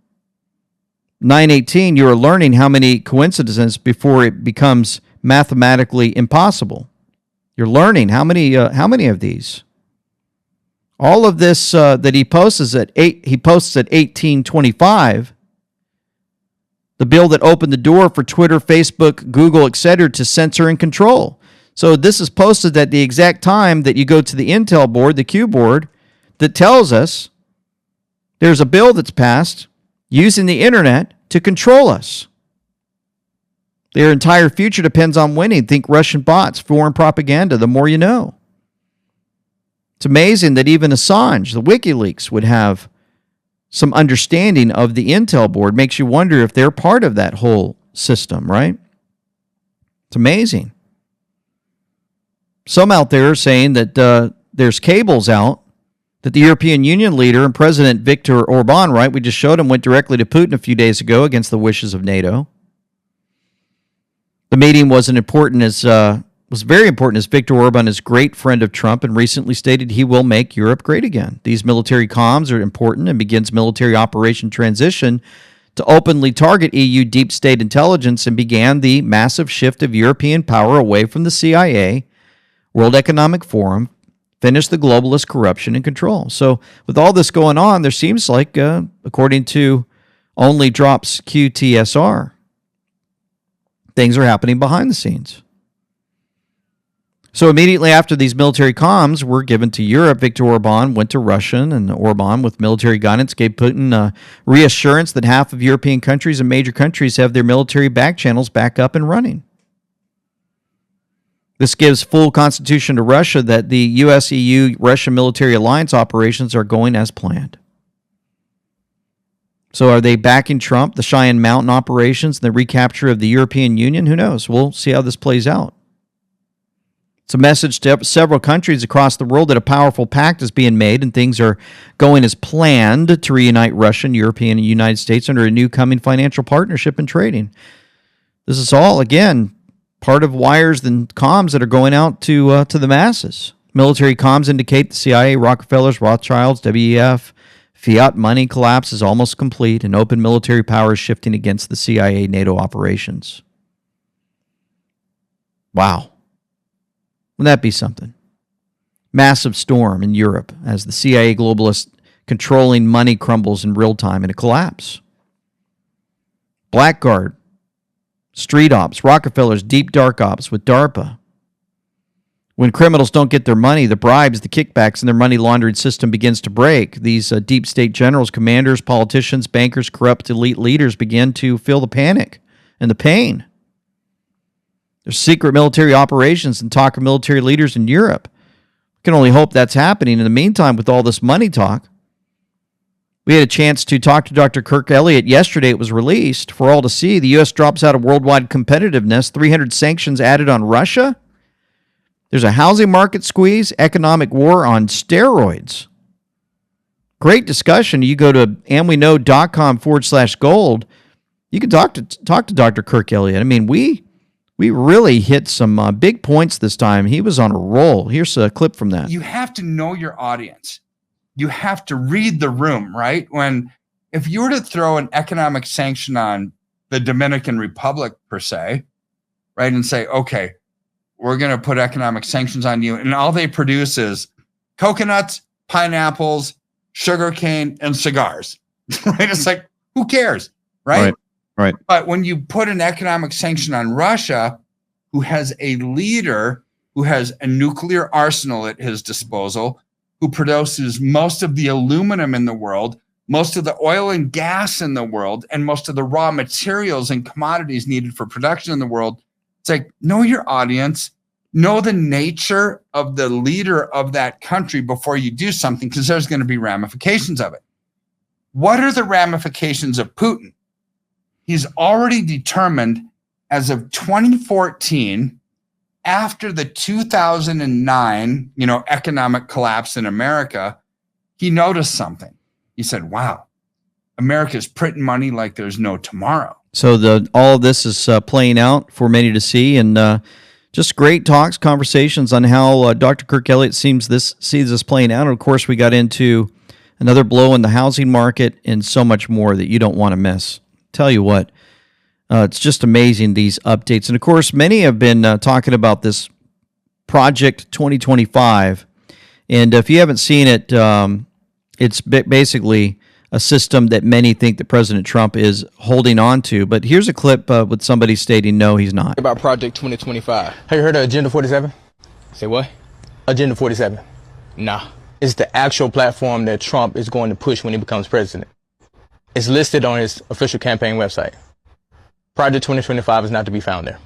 9:18, you are learning how many coincidences before it becomes mathematically impossible. You're learning how many of these. All of this that he posts at 18:25. The bill that opened the door for Twitter, Facebook, Google, etc. to censor and control. So this is posted at the exact time that you go to the Intel board, the Q board, that tells us there's a bill that's passed using the internet to control us. Their entire future depends on winning. Think Russian bots, foreign propaganda, the more you know. It's amazing that even Assange, the WikiLeaks, would have some understanding of the Intel board. Makes you wonder if they're part of that whole system, right? It's amazing. Some out there are saying that there's cables out that the European Union leader and President Viktor Orban, right, we just showed him, went directly to Putin a few days ago against the wishes of NATO. The meeting was very important as Viktor Orban is a great friend of Trump and recently stated he will make Europe great again. These military comms are important and begins military operation transition to openly target EU deep state intelligence and began the massive shift of European power away from the CIA, World Economic Forum, finish the globalist corruption and control. So with all this going on, there seems like, according to Only Drops QTSR, things are happening behind the scenes. So immediately after these military comms were given to Europe, Viktor Orban went to Russia, and Orban, with military guidance, gave Putin a reassurance that half of European countries and major countries have their military back channels back up and running. This gives full constitution to Russia that the U.S.-EU-Russia military alliance operations are going as planned. So are they backing Trump, the Cheyenne Mountain operations, and the recapture of the European Union? Who knows? We'll see how this plays out. It's a message to several countries across the world that a powerful pact is being made and things are going as planned to reunite Russia, European, and United States under a new coming financial partnership and trading. This is all, again, part of wires and comms that are going out to the masses. Military comms indicate the CIA, Rockefellers, Rothschilds, WEF, Fiat money collapse is almost complete, and open military power is shifting against the CIA NATO operations. Wow. Wouldn't that be something? Massive storm in Europe as the CIA globalist controlling money crumbles in real time in a collapse. Blackguard, street ops, Rockefeller's deep dark ops with DARPA. When criminals don't get their money, the bribes, the kickbacks, and their money laundering system begins to break, these deep state generals, commanders, politicians, bankers, corrupt elite leaders begin to feel the panic and the pain. There's secret military operations and talk of military leaders in Europe. We can only hope that's happening. In the meantime, with all this money talk, we had a chance to talk to Dr. Kirk Elliott yesterday. It was released for all to see. The U.S. drops out of worldwide competitiveness, 300 sanctions added on Russia. There's a housing market squeeze, economic war on steroids. Great discussion. You go to andweknow.com/gold. You can talk to Dr. Kirk Elliott. I mean, we really hit some big points this time. He was on a roll. Here's a clip from that. You have to know your audience. You have to read the room, right? If you were to throw an economic sanction on the Dominican Republic, per se, right, and say, okay, we're going to put economic sanctions on you, and all they produce is coconuts, pineapples, sugarcane, and cigars, right? It's like, who cares, right? Right. But when you put an economic sanction on Russia, who has a leader who has a nuclear arsenal at his disposal, who produces most of the aluminum in the world, most of the oil and gas in the world, and most of the raw materials and commodities needed for production in the world, it's like, know your audience, know the nature of the leader of that country before you do something, because there's going to be ramifications of it. What are the ramifications of Putin? He's already determined, as of 2014, after the 2009, economic collapse in America, he noticed something. He said, wow, America's printing money like there's no tomorrow. So all of this is playing out for many to see, and just great talks, conversations on how Dr. Kirk Elliott sees this playing out. And of course, we got into another blow in the housing market and so much more that you don't want to miss. Tell you what, it's just amazing, these updates. And of course, many have been talking about this Project 2025. And if you haven't seen it, it's basically a system that many think that President Trump is holding on to. But here's a clip with somebody stating, no, he's not. About Project 2025. Have you heard of Agenda 47? Say what? Agenda 47. Nah. It's the actual platform that Trump is going to push when he becomes president. It's listed on his official campaign website. Project 2025 is not to be found there.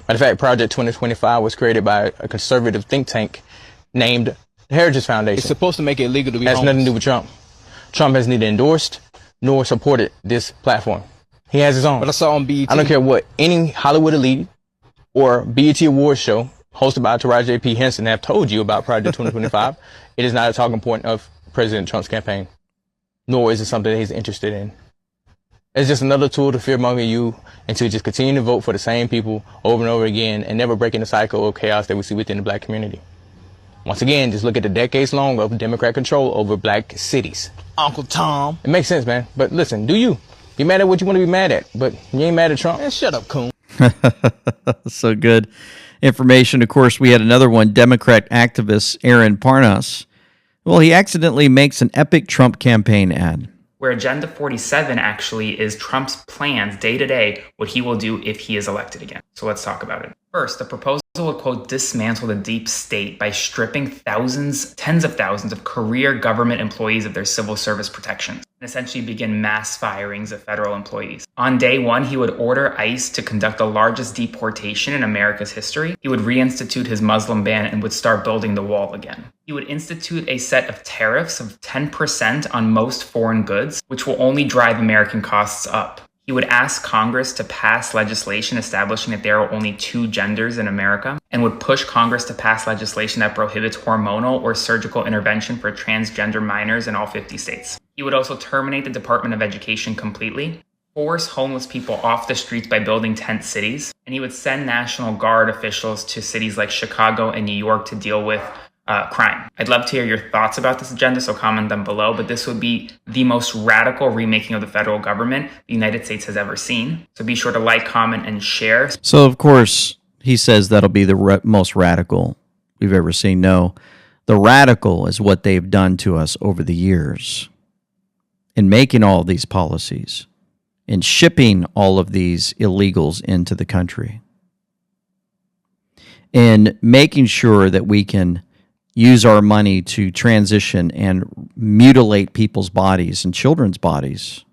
Matter of fact, Project 2025 was created by a conservative think tank named the Heritage Foundation. It's supposed to make it illegal to be homeless. Has nothing to do with Trump. Trump has neither endorsed nor supported this platform. He has his own. But I saw on BET. I don't care what any Hollywood elite or BET Awards show hosted by Taraji J.P. Henson have told you about Project 2025. It is not a talking point of President Trump's campaign, nor is it something that he's interested in. It's just another tool to fearmonger you and to just continue to vote for the same people over and over again and never breaking the cycle of chaos that we see within the black community. Once again, just look at the decades long of Democrat control over black cities. Uncle Tom. It makes sense, man. But listen, do you? Be mad at what you want to be mad at, but you ain't mad at Trump. Man, shut up, coon. So good information. Of course, we had another one, Democrat activist Aaron Parnas. Well, he accidentally makes an epic Trump campaign ad. Where Agenda 47 actually is Trump's plans day to day, what he will do if he is elected again. So let's talk about it. First, the proposal will, quote, dismantle the deep state by stripping tens of thousands of career government employees of their civil service protections and essentially begin mass firings of federal employees. On day one, he would order ICE to conduct the largest deportation in America's history. He would reinstitute his Muslim ban and would start building the wall again. He would institute a set of tariffs of 10% on most foreign goods, which will only drive American costs up. He would ask Congress to pass legislation establishing that there are only 2 genders in America, and would push Congress to pass legislation that prohibits hormonal or surgical intervention for transgender minors in all 50 states. He would also terminate the Department of Education completely, force homeless people off the streets by building tent cities, and he would send National Guard officials to cities like Chicago and New York to deal with crime. I'd love to hear your thoughts about this agenda, so comment them below, but this would be the most radical remaking of the federal government the United States has ever seen. So be sure to like, comment, and share. So, of course, he says that'll be the most radical we've ever seen. No, the radical is what they've done to us over the years in making all of these policies, in shipping all of these illegals into the country, in making sure that we can use our money to transition and mutilate people's bodies and children's bodies.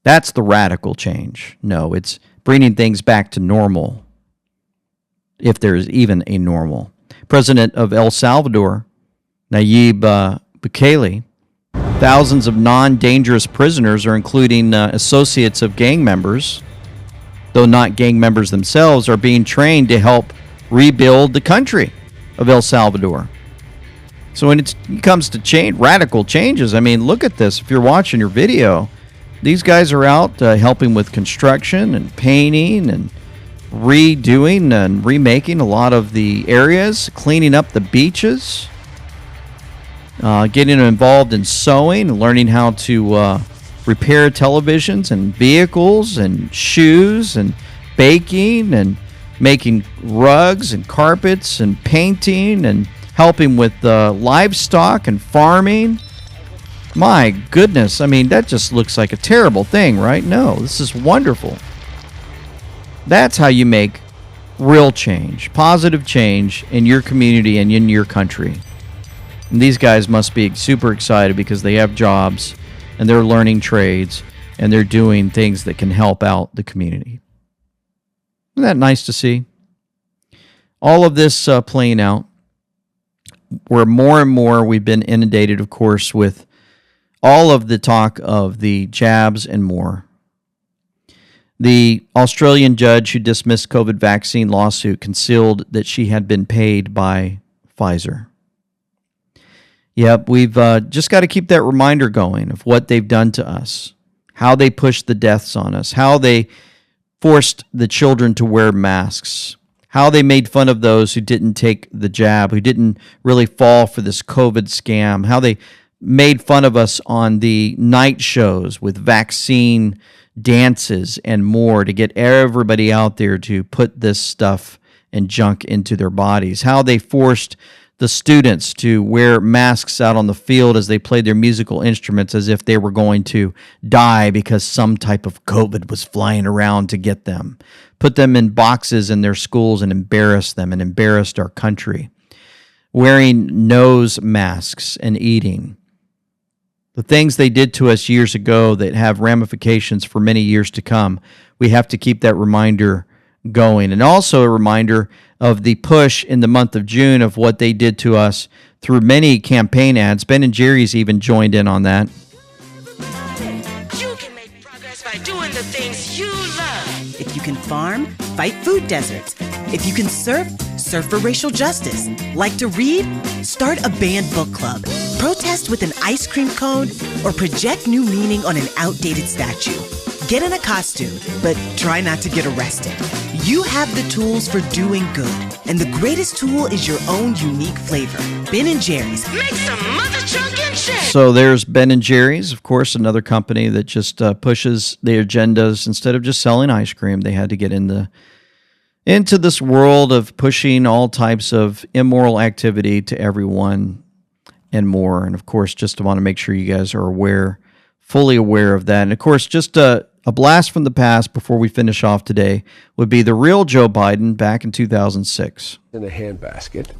That's the radical change. No, it's bringing things back to normal, if there's even a normal. President of El Salvador, Nayib Bukele, thousands of non-dangerous prisoners are including associates of gang members, though not gang members themselves, are being trained to help rebuild the country of El Salvador. So when it comes to radical changes, I mean, look at this. If you're watching your video, these guys are out helping with construction and painting and redoing and remaking a lot of the areas, cleaning up the beaches, getting involved in sewing, learning how to repair televisions and vehicles and shoes and baking and making rugs and carpets and painting and helping with livestock and farming. My goodness, I mean, that just looks like a terrible thing, right? No, this is wonderful. That's how you make real change, positive change in your community and in your country. And these guys must be super excited because they have jobs and they're learning trades and they're doing things that can help out the community. Isn't that nice to see? All of this playing out, where more and more we've been inundated, of course, with all of the talk of the jabs and more. The Australian judge who dismissed COVID vaccine lawsuit concealed that she had been paid by Pfizer. Yep, we've just got to keep that reminder going of what they've done to us, how they pushed the deaths on us, how they forced the children to wear masks, how they made fun of those who didn't take the jab, who didn't really fall for this COVID scam, how they made fun of us on the night shows with vaccine dances and more to get everybody out there to put this stuff and junk into their bodies, how they forced the students to wear masks out on the field as they played their musical instruments as if they were going to die because some type of COVID was flying around to get them. Put them in boxes in their schools and embarrassed them and embarrassed our country. Wearing nose masks and eating. The things they did to us years ago that have ramifications for many years to come, we have to keep that reminder going. And also a reminder of the push in the month of June of what they did to us through many campaign ads. Ben & Jerry's even joined in on that. You can make progress by doing the things you love. If you can farm, fight food deserts. If you can surf, surf for racial justice. Like to read? Start a banned book club. Protest with an ice cream cone or project new meaning on an outdated statue. Get in a costume, but try not to get arrested. You have the tools for doing good, and the greatest tool is your own unique flavor. Ben & Jerry's. Make some mother truckin' shit. So there's Ben & Jerry's, of course, another company that just pushes their agendas. Instead of just selling ice cream, they had to get into this world of pushing all types of immoral activity to everyone and more. And of course, just want to make sure you guys are fully aware of that. And of course, just a blast from the past before we finish off today would be the real Joe Biden back in 2006. In a handbasket.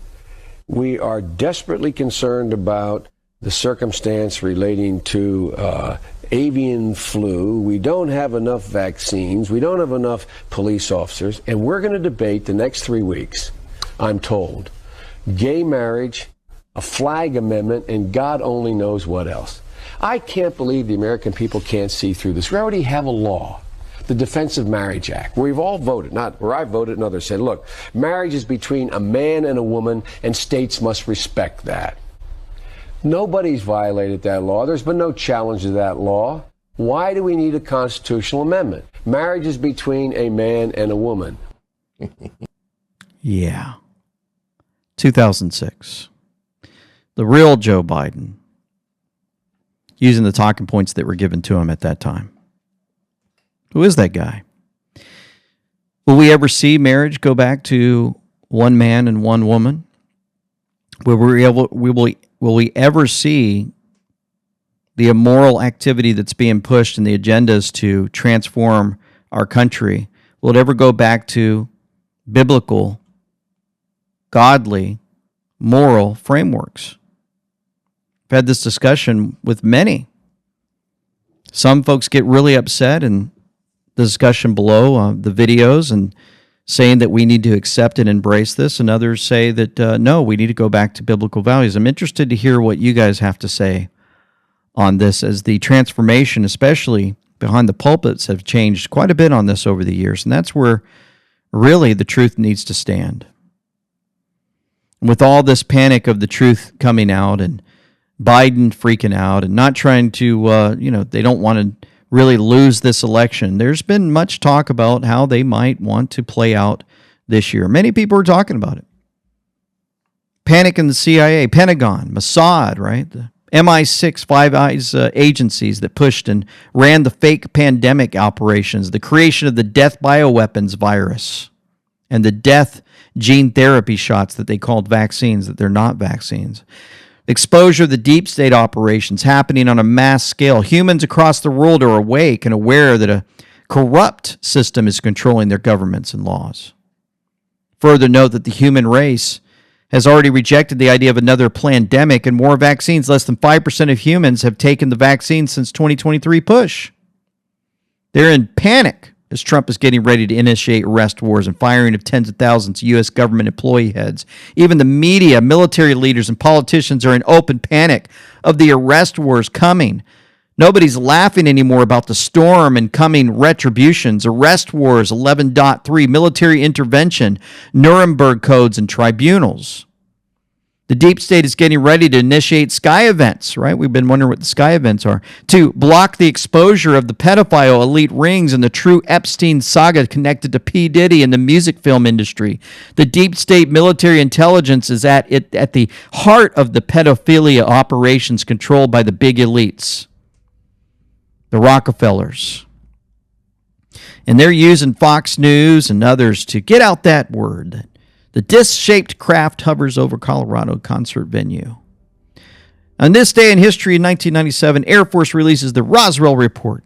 We are desperately concerned about the circumstance relating to avian flu. We don't have enough vaccines. We don't have enough police officers. And we're going to debate the next 3 weeks, I'm told, gay marriage, a flag amendment, and God only knows what else. I can't believe the American people can't see through this. We already have a law, the Defense of Marriage Act, where we've all voted, not where I voted and others said, look, marriage is between a man and a woman, and states must respect that. Nobody's violated that law. There's been no challenge to that law. Why do we need a constitutional amendment? Marriage is between a man and a woman. Yeah. 2006. The real Joe Biden, using the talking points that were given to him at that time. Who is that guy? Will we ever see marriage go back to one man and one woman? Will we ever see the immoral activity that's being pushed and the agendas to transform our country? Will it ever go back to biblical, godly, moral frameworks? I've had this discussion with many. Some folks get really upset in the discussion below the videos and saying that we need to accept and embrace this, and others say that no, we need to go back to biblical values. I'm interested to hear what you guys have to say on this, as the transformation, especially behind the pulpits, have changed quite a bit on this over the years, and that's where really the truth needs to stand. With all this panic of the truth coming out and Biden freaking out and not trying to, they don't want to really lose this election. There's been much talk about how they might want to play out this year. Many people are talking about it. Panic in the CIA, Pentagon, Mossad, right? The MI6, Five Eyes agencies that pushed and ran the fake pandemic operations, the creation of the death bioweapons virus, and the death gene therapy shots that they called vaccines, that they're not vaccines. Exposure of the deep state operations happening on a mass scale. Humans across the world are awake and aware that a corrupt system is controlling their governments and laws. Further note that the human race has already rejected the idea of another pandemic and more vaccines. Less than 5% of humans have taken the vaccine since 2023 push. They're in panic as Trump is getting ready to initiate arrest wars and firing of tens of thousands of U.S. government employee heads. Even the media, military leaders, and politicians are in open panic of the arrest wars coming. Nobody's laughing anymore about the storm and coming retributions. Arrest wars 11.3, military intervention, Nuremberg codes, and tribunals. The deep state is getting ready to initiate sky events, right? We've been wondering what the sky events are, to block the exposure of the pedophile elite rings and the true Epstein saga connected to P. Diddy and the music film industry. The deep state military intelligence is at the heart of the pedophilia operations controlled by the big elites, the Rockefellers. And they're using Fox News and others to get out that word. The disc-shaped craft hovers over Colorado concert venue. On this day in history in 1997, Air Force releases the Roswell Report.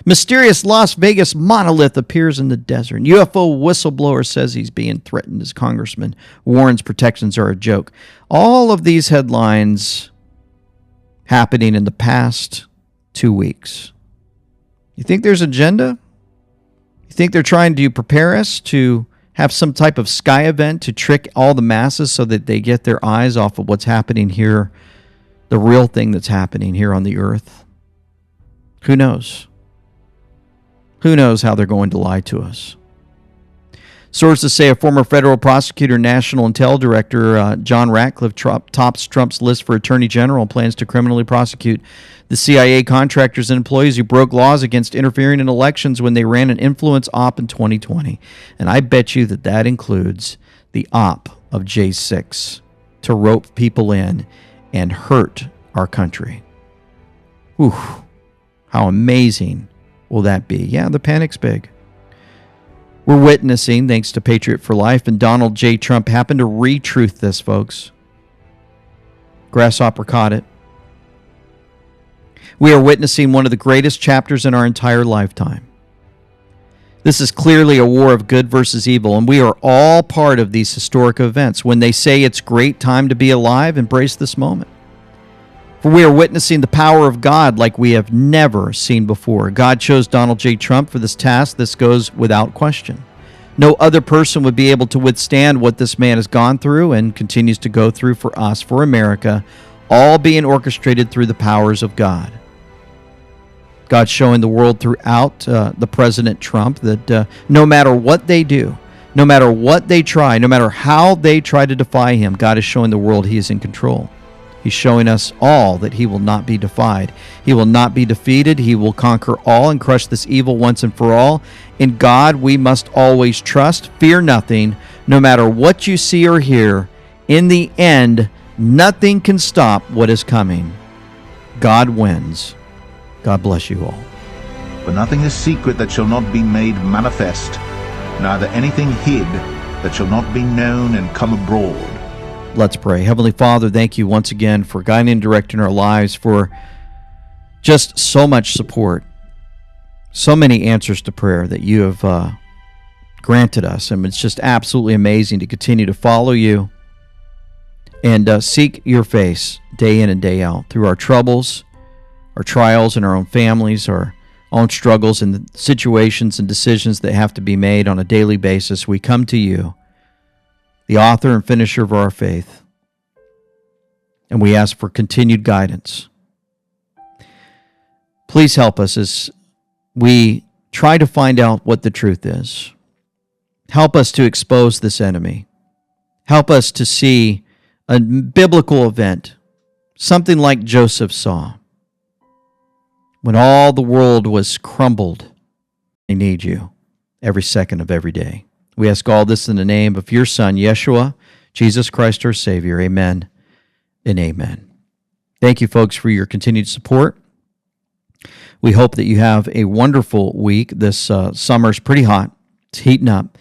Mysterious Las Vegas monolith appears in the desert. UFO whistleblower says he's being threatened as congressman warns protections are a joke. All of these headlines happening in the past 2 weeks. You think there's agenda? You think they're trying to prepare us to have some type of sky event to trick all the masses so that they get their eyes off of what's happening here, the real thing that's happening here on the earth? Who knows? Who knows how they're going to lie to us? Sources say a former federal prosecutor, National Intel Director John Ratcliffe tops Trump's list for Attorney General and plans to criminally prosecute the CIA contractors and employees who broke laws against interfering in elections when they ran an influence op in 2020. And I bet you that includes the op of J6 to rope people in and hurt our country. Whew. How amazing will that be? Yeah, the panic's big. We're witnessing, thanks to Patriot for Life, and Donald J. Trump happened to retruth this, folks. Grasshopper caught it. We are witnessing one of the greatest chapters in our entire lifetime. This is clearly a war of good versus evil, and we are all part of these historic events. When they say it's great time to be alive, embrace this moment. For we are witnessing the power of God like we have never seen before. God chose Donald J. Trump for this task. This goes without question. No other person would be able to withstand what this man has gone through and continues to go through for us, for America, all being orchestrated through the powers of God. God's showing the world throughout the President Trump that no matter what they do, no matter what they try, no matter how they try to defy him, God is showing the world he is in control. He's showing us all that he will not be defied. He will not be defeated. He will conquer all and crush this evil once and for all. In God, we must always trust, fear nothing, no matter what you see or hear. in the end, nothing can stop what is coming. God wins. God bless you all. For nothing is secret that shall not be made manifest, neither anything hid that shall not be known and come abroad. Let's pray. Heavenly Father, thank you once again for guiding and directing our lives, for just so much support, so many answers to prayer that you have granted us. And it's just absolutely amazing to continue to follow you and seek your face day in and day out through our troubles, our trials in our own families, our own struggles and the situations and decisions that have to be made on a daily basis. We come to you, the author and finisher of our faith, and we ask for continued guidance. Please help us as we try to find out what the truth is. Help us to expose this enemy. Help us to see a biblical event, something like Joseph saw. When all the world was crumbled, they need you every second of every day. We ask all this in the name of your Son, Yeshua, Jesus Christ, our Savior. Amen and amen. Thank you, folks, for your continued support. We hope that you have a wonderful week. This summer's pretty hot. It's heating up.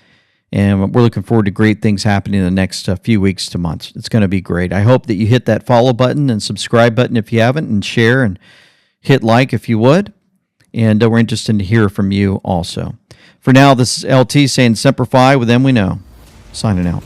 And we're looking forward to great things happening in the next few weeks to months. It's going to be great. I hope that you hit that follow button and subscribe button if you haven't, and share and hit like if you would. And we're interested to hear from you also. For now, this is LT saying Semper Fi, with them we know. Signing out.